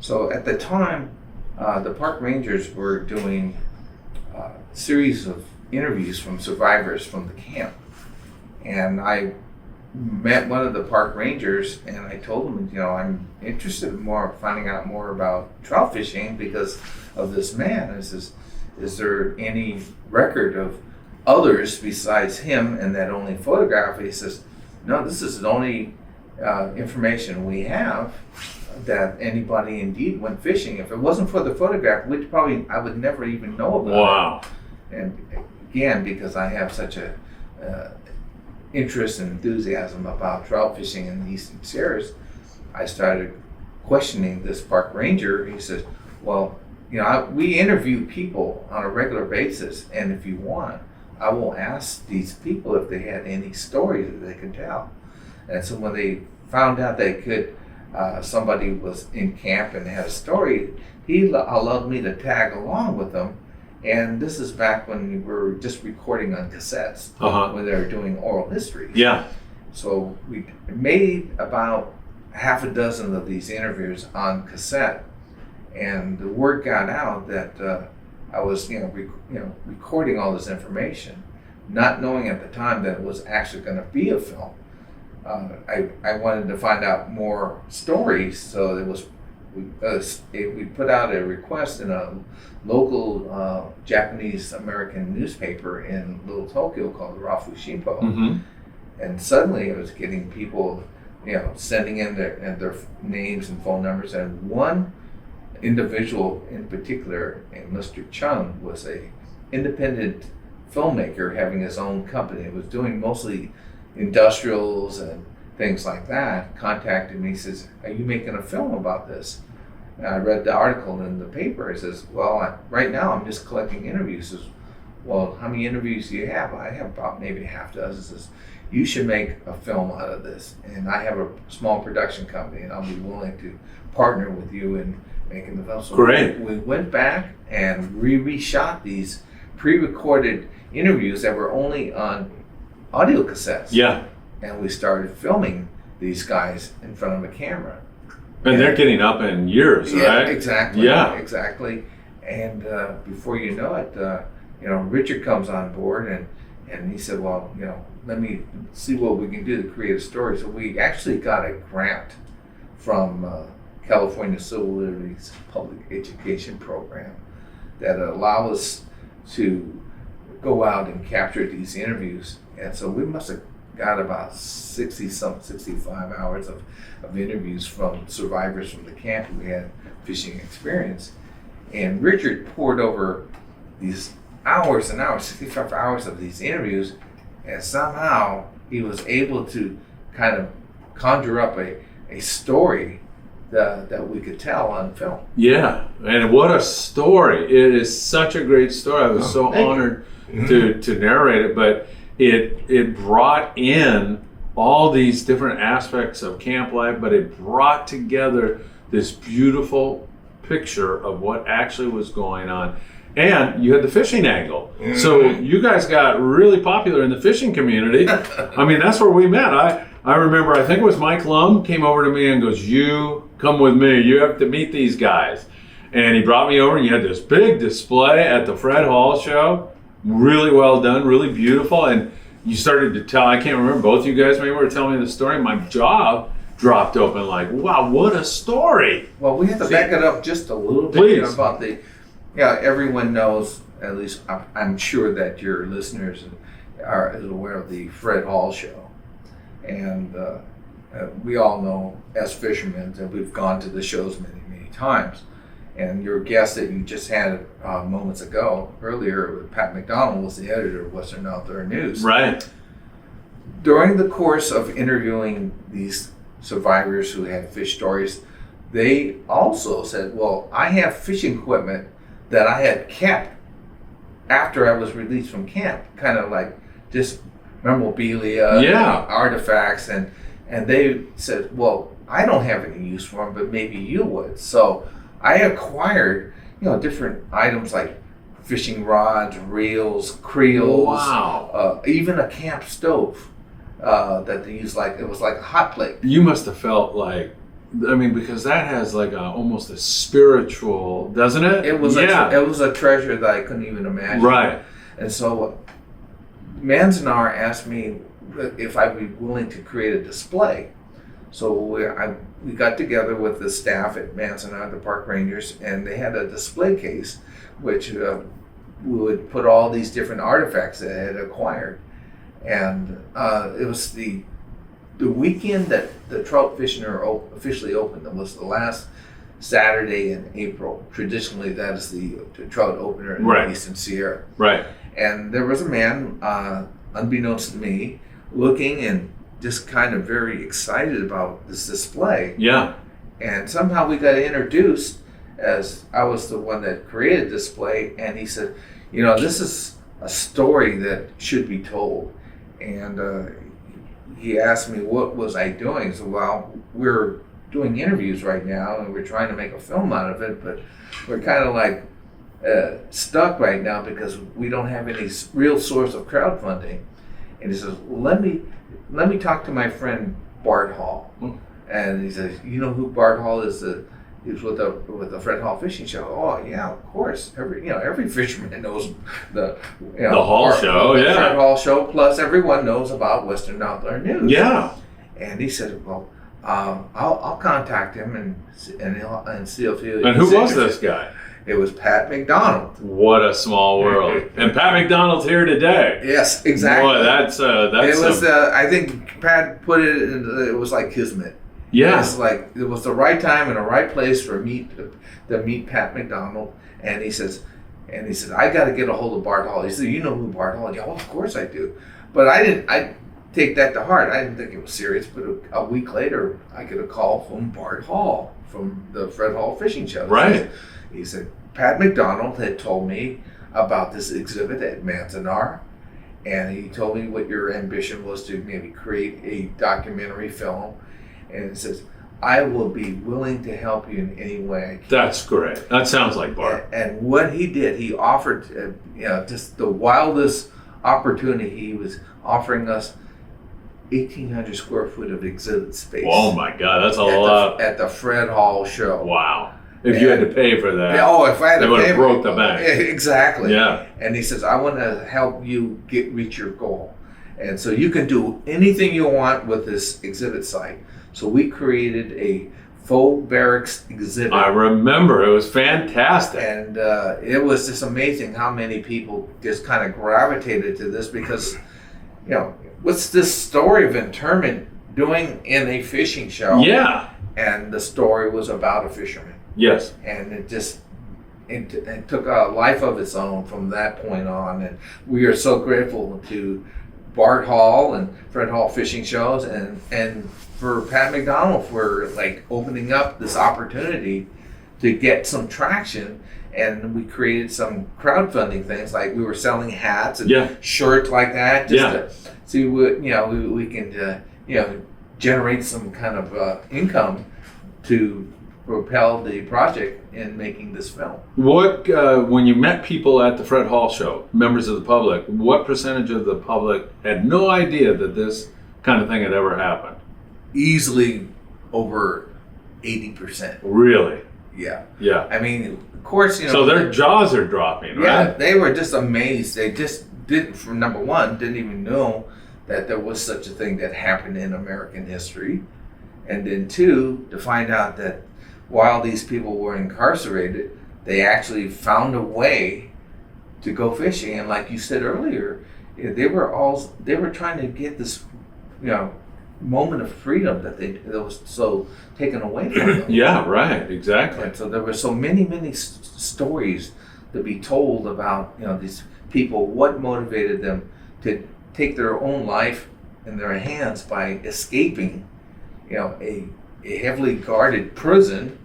So at the time, the park rangers were doing a series of interviews from survivors from the camp. And I met one of the park rangers and I told him, I'm interested in finding out more about trout fishing because of this man. I says, is there any record of others besides him and that only photograph? He says, no, this is the only information we have that anybody indeed went fishing. If it wasn't for the photograph, I would never even know about it. Wow. And again, because I have such a interest and enthusiasm about trout fishing in the Eastern Sierras, I started questioning this park ranger. He says, well, we interview people on a regular basis, and if you want, I will ask these people if they had any stories that they could tell. And so when they found out they could, somebody was in camp and had a story, he allowed me to tag along with them. And this is back when we were just recording on cassettes, when they were doing oral histories. Yeah. So we made about half a dozen of these interviews on cassette, and the word got out that I was, recording all this information, not knowing at the time that it was actually going to be a film. I wanted to find out more stories, so we put out a request in a local Japanese American newspaper in Little Tokyo called the Rafu Shimpo, and suddenly I was getting people, sending in their names and phone numbers, and one individual in particular, named Mr. Chung, was a independent filmmaker having his own company. It was doing mostly industrials and things like that. Contacted me, says, are you making a film about this? And I read the article in the paper. It says, well, right now I'm just collecting interviews. Says, well, how many interviews do you have? I have about maybe half dozen. Says, you should make a film out of this. And I have a small production company, and I'll be willing to partner with you in making the film. So great. We went back and reshot these pre-recorded interviews that were only on audio cassettes. Yeah. And we started filming these guys in front of a camera. And they're getting up in years, right? Exactly. Yeah. Exactly. And before you know it, Richard comes on board and he said, well, let me see what we can do to create a story. So we actually got a grant from California Civil Liberties Public Education Program that allowed us to go out and capture these interviews. And so we must have got about 65 hours of interviews from survivors from the camp who had fishing experience. And Richard poured over these hours and hours, 65 hours of these interviews, and somehow he was able to kind of conjure up a story that we could tell on film. Yeah, and what a story. It is such a great story. I was so honored to narrate it, but it brought in all these different aspects of camp life, but it brought together this beautiful picture of what actually was going on. And you had the fishing angle. So you guys got really popular in the fishing community. I mean, that's where we met. I remember, I think it was Mike Lum came over to me and goes, you come with me. You have to meet these guys. And he brought me over, and you had this big display at the Fred Hall show. Really well done, really beautiful. And you started to tell, I can't remember, both you guys maybe were telling me the story. My jaw dropped open like, wow, what a story. Well, we have to back it up just a little bit. Please. About the, everyone knows, at least I'm sure that your listeners is aware of the Fred Hall show. And we all know as fishermen that we've gone to the shows many, many times. And your guest that you just had moments ago, earlier, Pat McDonald, was the editor of Western Outdoor News. Right. During the course of interviewing these survivors who had fish stories, they also said, well, I have fishing equipment that I had kept after I was released from camp, kind of like just memorabilia, artifacts, and they said, well, I don't have any use for them, but maybe you would. So I acquired, different items like fishing rods, reels, creels, even a camp stove that they use, it was like a hot plate. You must have felt like, because that has like almost a spiritual, doesn't it? It was a treasure that I couldn't even imagine. Right. And so Manzanar asked me if I'd be willing to create a display. So we got together with the staff at Manzanar, the park rangers, and they had a display case which we would put all these different artifacts that I had acquired. And it was the weekend that the trout fishing officially opened. It was the last Saturday in April. Traditionally, that is the trout opener in the Eastern Sierra. Right. And there was a man, unbeknownst to me, looking and just kind of very excited about this display. Yeah. And somehow we got introduced, as I was the one that created the display, and he said, this is a story that should be told. And he asked me what was I doing. So, well, we're doing interviews right now, and we're trying to make a film out of it, but we're kind of like stuck right now because we don't have any real source of crowdfunding. And he says, well, let me talk to my friend Bart Hall. And he says, you know who Bart Hall is? He was with the Fred Hall Fishing Show. Oh yeah, of course. Every fisherman knows the Hall Show. The Fred Hall Show. Plus, everyone knows about Western Outdoor News. Yeah. And he said, well, I'll contact him and see if he. And who was this guy? It was Pat McDonald. What a small world! And Pat McDonald's here today. Yes, exactly. Boy, that's. It was. I think Pat put it. It was like kismet. Yeah. It was the right time and the right place to meet Pat McDonald. And he says, I got to get a hold of Bart Hall. He said, you know who Bart Hall is? Yeah, well, of course I do. But I take that to heart. I didn't think it was serious. But a week later, I get a call from Bart Hall from the Fred Hall Fishing Show. Right. He said, Pat McDonald had told me about this exhibit at Manzanar. And he told me what your ambition was to maybe create a documentary film. And it says, I will be willing to help you in any way I can. That's great. That sounds like Bart. And what he did, he offered, just the wildest opportunity. He was offering us 1,800 square foot of exhibit space. Oh my God, that's a lot. At the Fred Hall show. Wow. If you had to pay for that. If I had to pay, they would have broke the bank. Exactly. Yeah. And he says, I want to help you reach your goal. And so you can do anything you want with this exhibit site. So we created a faux barracks exhibit. I remember. It was fantastic. And it was just amazing how many people just kind of gravitated to this because, what's this story of internment doing in a fishing show? Yeah. And the story was about a fisherman. Yes. And it just it took a life of its own from that point on. And we are so grateful to Bart Hall and Fred Hall Fishing Shows and for Pat McDonald for opening up this opportunity to get some traction. And we created some crowdfunding things, like we were selling hats and shirts like that, just to see what we can generate some kind of income to propelled the project in making this film. What, when you met people at the Fred Hall show, members of the public, what percentage of the public had no idea that this kind of thing had ever happened? Easily over 80%. Really? Yeah. Yeah. I mean, of course, So their jaws are dropping, right? Yeah, they were just amazed. They just didn't, for number one, didn't even know that there was such a thing that happened in American history. And then two, to find out that while these people were incarcerated, they actually found a way to go fishing. And like you said earlier, they were trying to get this, moment of freedom that was so taken away from them. Yeah, right, exactly. And so there were so many stories to be told about, these people, what motivated them to take their own life in their hands by escaping, a heavily guarded prison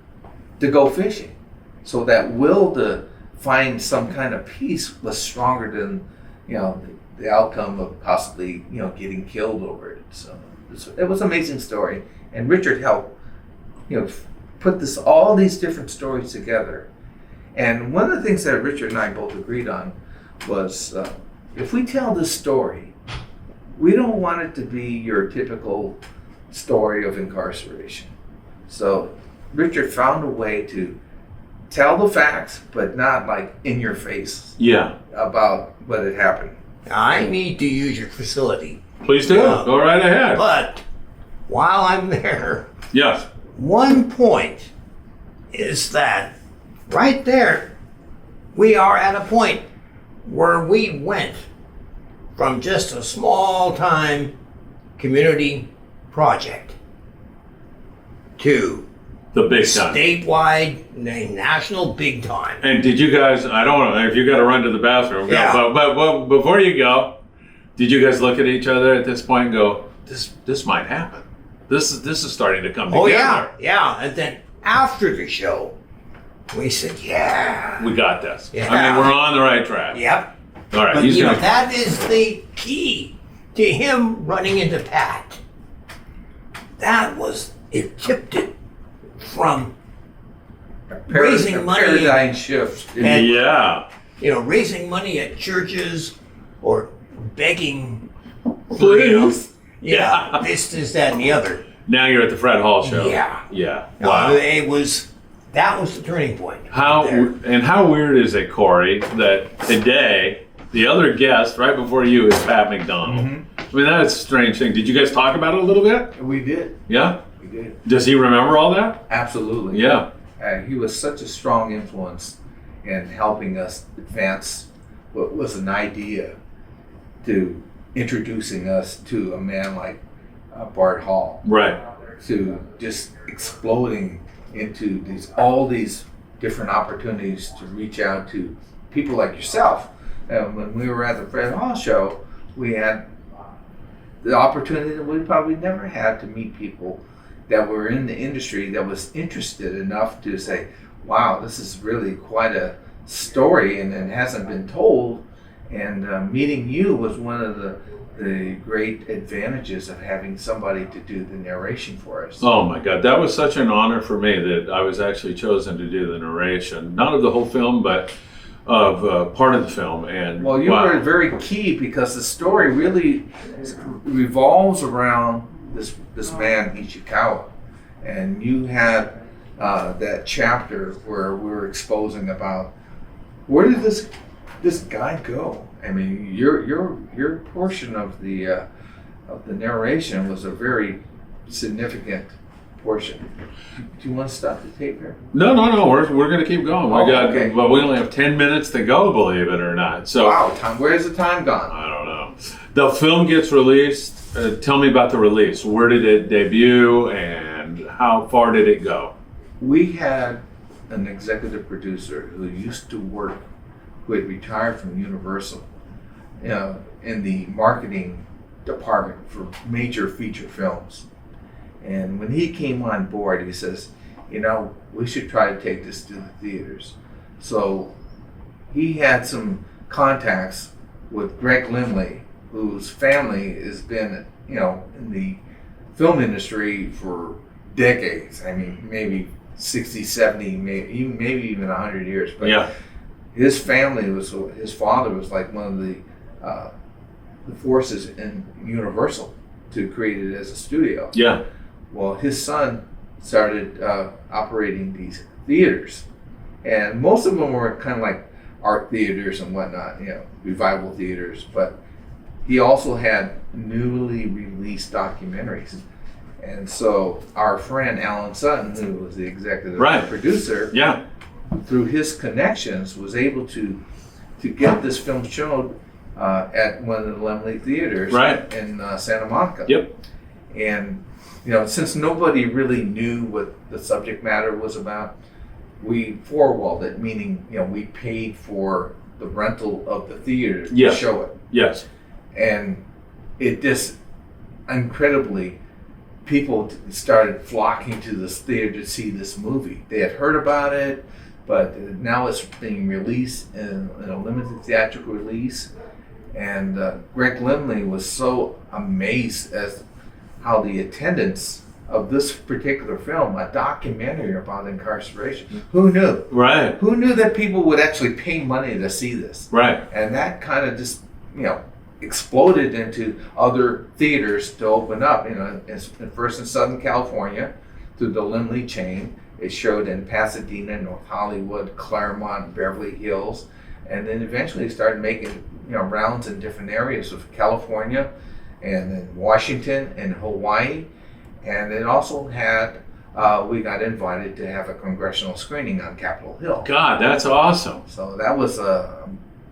to go fishing. So that will to find some kind of peace was stronger than, the outcome of possibly, getting killed over it. So it was an amazing story. And Richard helped, put all these different stories together. And one of the things that Richard and I both agreed on was, if we tell this story, we don't want it to be your typical story of incarceration. So Richard found a way to tell the facts, but not like in your face. Yeah. About what had happened. I need to use your facility. Please do. Go right ahead. But while I'm there, Yes. one point is that right there, we are at a point where we went from just a small time community project to The big time. statewide, national big time. And did you guys, I don't know if you got to run to the bathroom, Yeah. but before you go, did you guys look at each other at this point and go, this might happen? This is starting to come together. Oh yeah. And then after the show, we said, yeah. We got this. Yeah. I mean, we're on the right track. Yep. All right. But He's gonna, that is the key to him running into Pat. It tipped it from raising money. Paradigm shift. And- yeah. Raising money at churches or begging. Please. Yeah. This, that, and the other. Now you're at the Fred Hall show. Yeah. Yeah. Wow. That was the turning point. How there. how weird is it, Cory, that today the other guest right before you is Pat McDonald? Mm-hmm. I mean, that's a strange thing. Did you guys talk about it a little bit? We did. Yeah. We did. Does he remember all that? Absolutely. Yeah. He was such a strong influence in helping us advance what was an idea to introducing us to a man like Bart Hall. Right. To just exploding into all these different opportunities to reach out to people like yourself. When we were at the Fred Hall show, we had the opportunity that we probably never had to meet people that were in the industry that was interested enough to say, wow, this is really quite a story and it hasn't been told. And meeting you was one of the great advantages of having somebody to do the narration for us. Oh my God, that was such an honor for me that I was actually chosen to do the narration, not of the whole film, but of part of the film. And well, you were very key because the story really revolves around this man Ishikawa, and you had that chapter where we were exposing about where did this guy go. I mean, your portion of the narration was a very significant portion. Do you want to stop the tape here? No. We're going to keep going. Okay. But we only have 10 minutes to go, believe it or not. So Wow, time. Where's the time gone? I don't know. The film gets released. Tell me about the release. Where did it debut, and how far did it go? We had an executive producer who used to work, who had retired from Universal, in the marketing department for major feature films. And when he came on board, he says, we should try to take this to the theaters. So he had some contacts with Greg Limley, whose family has been, in the film industry for decades. I mean, maybe 60, 70, maybe even 100 years. But Yeah. his father was like one of the forces in Universal to create it as a studio. Yeah. Well, his son started operating these theaters, and most of them were kind of like art theaters and whatnot, revival theaters. But he also had newly released documentaries, and so our friend Alan Sutton, who was the executive producer, through his connections, was able to get this film shown at one of the Laemmle theaters in Santa Monica. Yep. And since nobody really knew what the subject matter was about, we four-walled it, meaning we paid for the rental of the theater to show it. Yes. And it just incredibly, people started flocking to this theater to see this movie. They had heard about it, but now it's being released in a limited theatrical release. And Greg Laemmle was so amazed as how the attendance of this particular film, a documentary about incarceration, who knew? Right. Who knew that people would actually pay money to see this? Right. And that kind of just, exploded into other theaters to open up. First in Southern California through the Laemmle chain. It showed in Pasadena, North Hollywood, Claremont, Beverly Hills, and then eventually started making rounds in different areas of California, and then Washington and Hawaii, and it also had. We got invited to have a congressional screening on Capitol Hill. God, that's awesome. So that was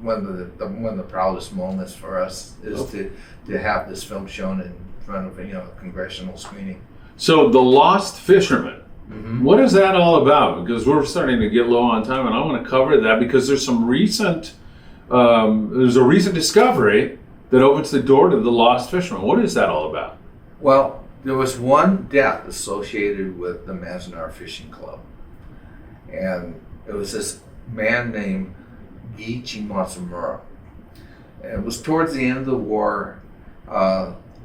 one of the proudest moments for us is to have this film shown in front of a congressional screening. So The Lost Fisherman. Mm-hmm. What is that all about? Because we're starting to get low on time, and I want to cover that because there's some recent, there's a recent discovery that opens the door to The Lost Fisherman. What is that all about? Well, there was one death associated with the Manzanar Fishing Club, and it was this man named Giichi Matsumura. And it was towards the end of the war.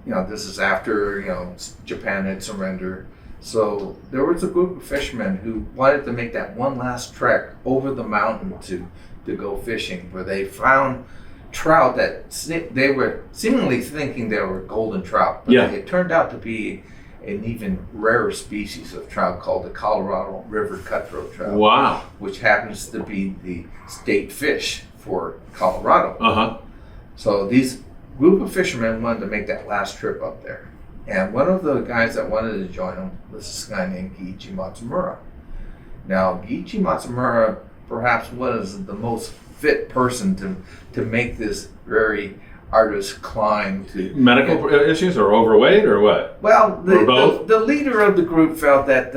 This is after Japan had surrendered. So there was a group of fishermen who wanted to make that one last trek over the mountain to go fishing, where they found trout that they were seemingly thinking they were golden trout, but it turned out to be an even rarer species of trout called the Colorado River cutthroat trout. Wow. Which happens to be the state fish for Colorado. Uh-huh. So these group of fishermen wanted to make that last trip up there. And one of the guys that wanted to join them was this guy named Giichi Matsumura. Now, Giichi Matsumura perhaps was the most fit person to make this very arduous climb to... Medical issues or overweight or what? Well, both? the leader of the group felt that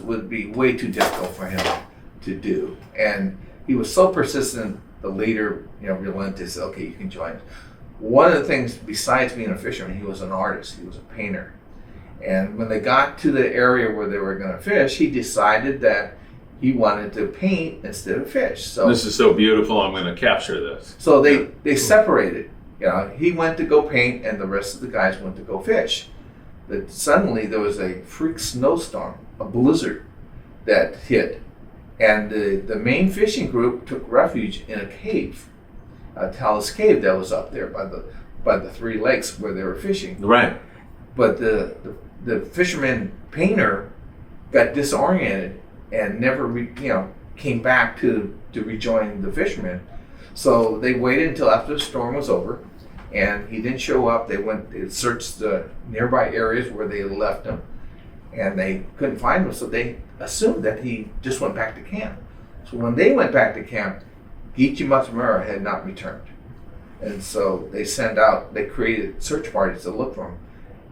would be way too difficult for him to do. And he was so persistent, the leader relented, said, okay, you can join us. One of the things, besides being a fisherman, he was an artist. He was a painter. And when they got to the area where they were going to fish, he decided that he wanted to paint instead of fish. So this is so beautiful, I'm going to capture this. So they separated. He went to go paint, and the rest of the guys went to go fish. But suddenly there was a freak snowstorm, a blizzard that hit. And the main fishing group took refuge in a cave. A talus cave that was up there by the three lakes where they were fishing. Right. But the fisherman painter got disoriented and never came back to rejoin the fishermen. So they waited until after the storm was over, and he didn't show up. They searched the nearby areas where they had left him, and they couldn't find him. So they assumed that he just went back to camp. So when they went back to camp, Giichi Matsumura had not returned. And so they created search parties to look for him.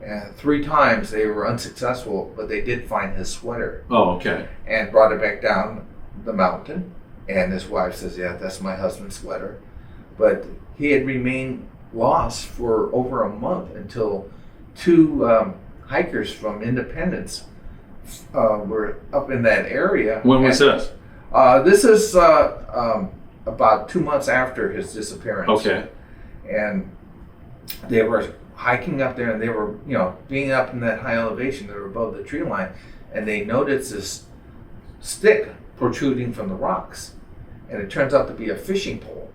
And 3 times they were unsuccessful, but they did find his sweater. Oh, okay. And brought it back down the mountain. And his wife says, yeah, that's my husband's sweater. But he had remained lost for over a month until 2 hikers from Independence were up in that area. When was this? This is about 2 months after his disappearance. Okay. And they were hiking up there, and they were, being up in that high elevation, they were above the tree line, and they noticed this stick protruding from the rocks, and it turns out to be a fishing pole,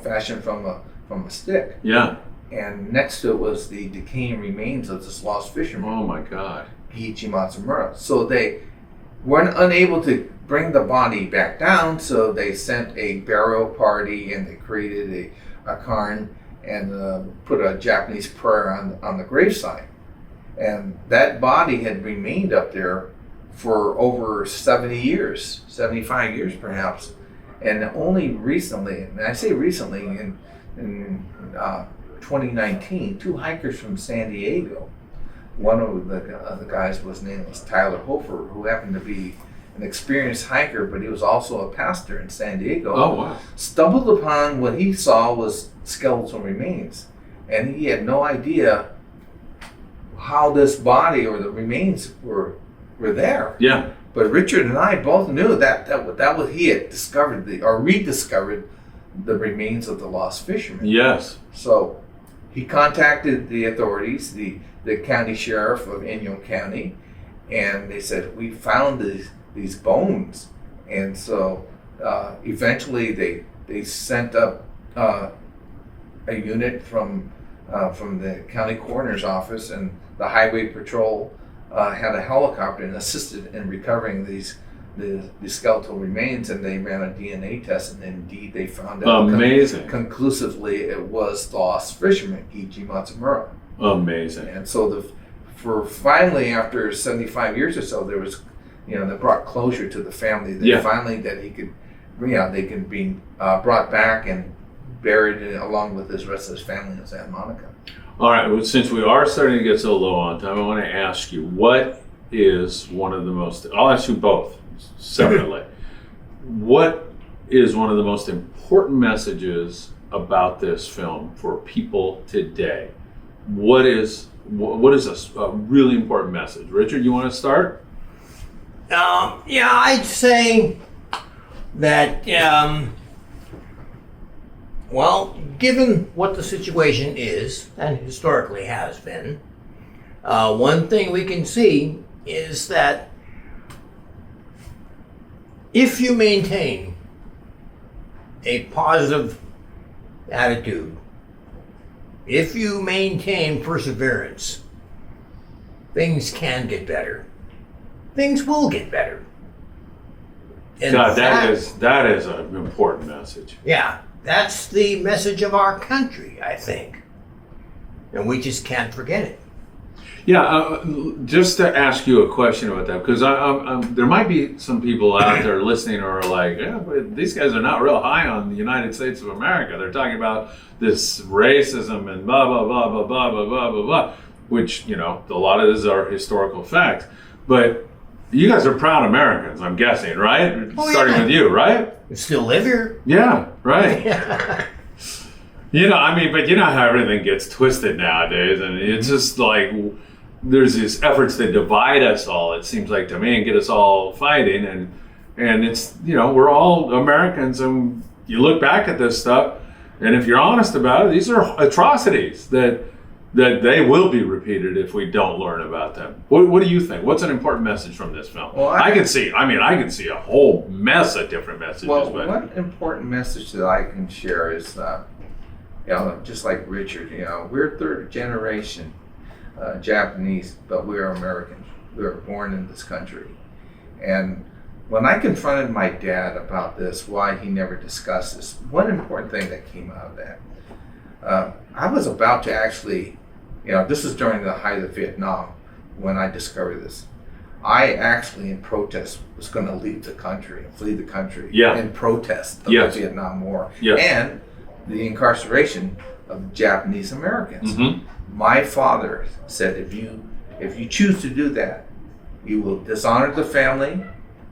fashioned from a stick. Yeah. And next to it was the decaying remains of this lost fisherman. Oh my God. Imamura. So they weren't unable to bring the body back down, so they sent a burial party and they created a cairn and put a Japanese prayer on the graveside. And that body had remained up there for over 70 years, 75 years perhaps. And only recently, and I say recently, in 2019, 2 hikers from San Diego, one of the guys was named Tyler Hofer, who happened to be an experienced hiker, but he was also a pastor in San Diego. Oh, wow. Stumbled upon what he saw was skeletal remains. And he had no idea how this body or the remains were there. Yeah. But Richard and I both knew that was he had discovered rediscovered the remains of the lost fisherman. Yes. So he contacted the authorities, the county sheriff of Inyo County, and they said, we found these bones. And so eventually they sent up a unit from the county coroner's office, and the highway patrol had a helicopter and assisted in recovering the skeletal remains, and they ran a DNA test, and indeed they found out amazing conclusively it was the lost fisherman, Ichi Matsumura. Amazing. And so for finally, after 75 years or so, there was, that brought closure to the family. That finally that he could, they can be brought back and buried along with his rest of his family in Santa Monica. All right, well, since we are starting to get so low on time, I want to ask you, what is one of the most, I'll ask you both separately, what is one of the most important messages about this film for people today? What is a really important message? Richard, you want to start? Yeah, I'd say that, well, given what the situation is, and historically has been, one thing we can see is that if you maintain a positive attitude, if you maintain perseverance, things can get better. Things will get better. And God, that is an important message. Yeah, that's the message of our country, I think. And we just can't forget it. Yeah, just to ask you a question about that, because there might be some people out there listening who are like, yeah, but these guys are not real high on the United States of America. They're talking about this racism and blah, blah, blah, blah, blah, blah, blah, blah, blah, which, a lot of this are historical facts. But you guys are proud Americans, I'm guessing, right? Oh, Starting with you, right? We still live here. Yeah, right. Yeah. But you know how everything gets twisted nowadays, and it's just like there's these efforts to divide us all, it seems like to me, and get us all fighting, and it's, we're all Americans, and you look back at this stuff, and if you're honest about it, these are atrocities that they will be repeated if we don't learn about them. What do you think? What's an important message from this film? Well, I can see a whole mess of different messages. Well, but one important message that I can share is, just like Richard, we're third generation Japanese, but we're Americans. We were born in this country. And when I confronted my dad about this, why he never discussed this, one important thing that came out of that, I was about to actually, this is during the height of Vietnam when I discovered this. I actually, in protest, was going to leave the country, flee the country, in protest of the Vietnam War and the incarceration of Japanese Americans. Mm-hmm. My father said, if you choose to do that, you will dishonor the family,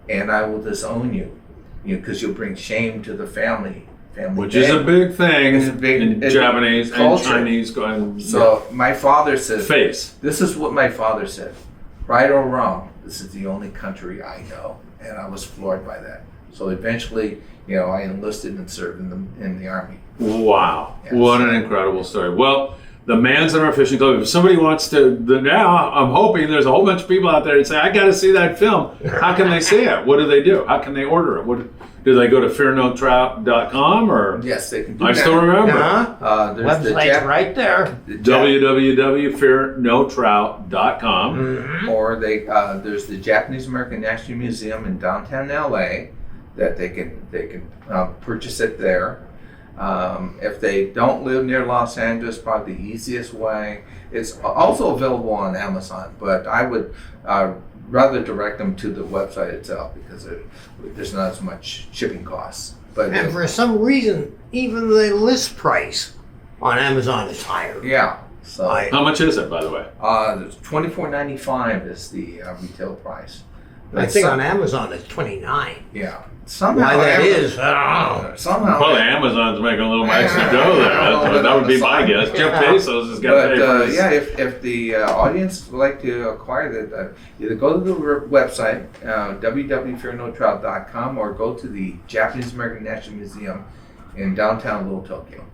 and I will disown you, because you'll bring shame to the family. Which is a big thing in Japanese culture. And Chinese. So my father said, face. This is what my father said. Right or wrong, this is the only country I know. And I was floored by that. So eventually, I enlisted and served in the Army. Wow. Yes. What an incredible story. Well, the Manzanar Fishing Club. If somebody wants to, now I'm hoping there's a whole bunch of people out there that say, I got to see that film. How can they see it? What do they do? How can they order it? Do they go to fearnotrout.com or? Yes, they can do I that. still remember. There's the Website's right there. www.fearnotrout.com. Or there's the Japanese American National Museum in downtown LA that they can purchase it there. If they don't live near Los Angeles, probably the easiest way. It's also available on Amazon, but I would rather direct them to the website itself because there's not as much shipping costs. But And for some reason, even the list price on Amazon is higher. yeah, so How much is it, by the way? $24.95 is the retail price. I think on Amazon it's $29. Yeah. Somehow Why that Amazon- is, I don't know. Somehow. Probably Amazon's making a little extra dough there. That would be my guess. Jeff Bezos has got to But pay for his. yeah, if the audience would like to acquire that, either go to the website, www.fearnotrout.com, or go to the Japanese American National Museum in downtown Little Tokyo.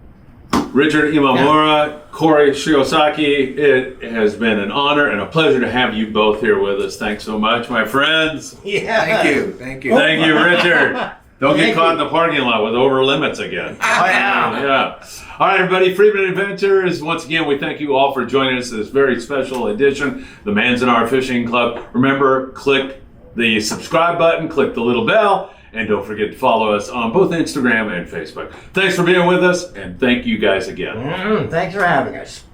Richard Imamura, Cory Shiozaki, it has been an honor and a pleasure to have you both here with us. Thanks so much, my friends. Yeah. Thank you. Thank you. Thank you, Richard. Don't get Thank caught you. in the parking lot with over limits again. Oh, yeah. Yeah. All right, everybody. Friedman Adventures. Once again, we thank you all for joining us in this very special edition, the Manzanar Fishing Club. Remember, click the subscribe button, click the little bell, and don't forget to follow us on both Instagram and Facebook. Thanks for being with us, and thank you guys again. Thanks for having us.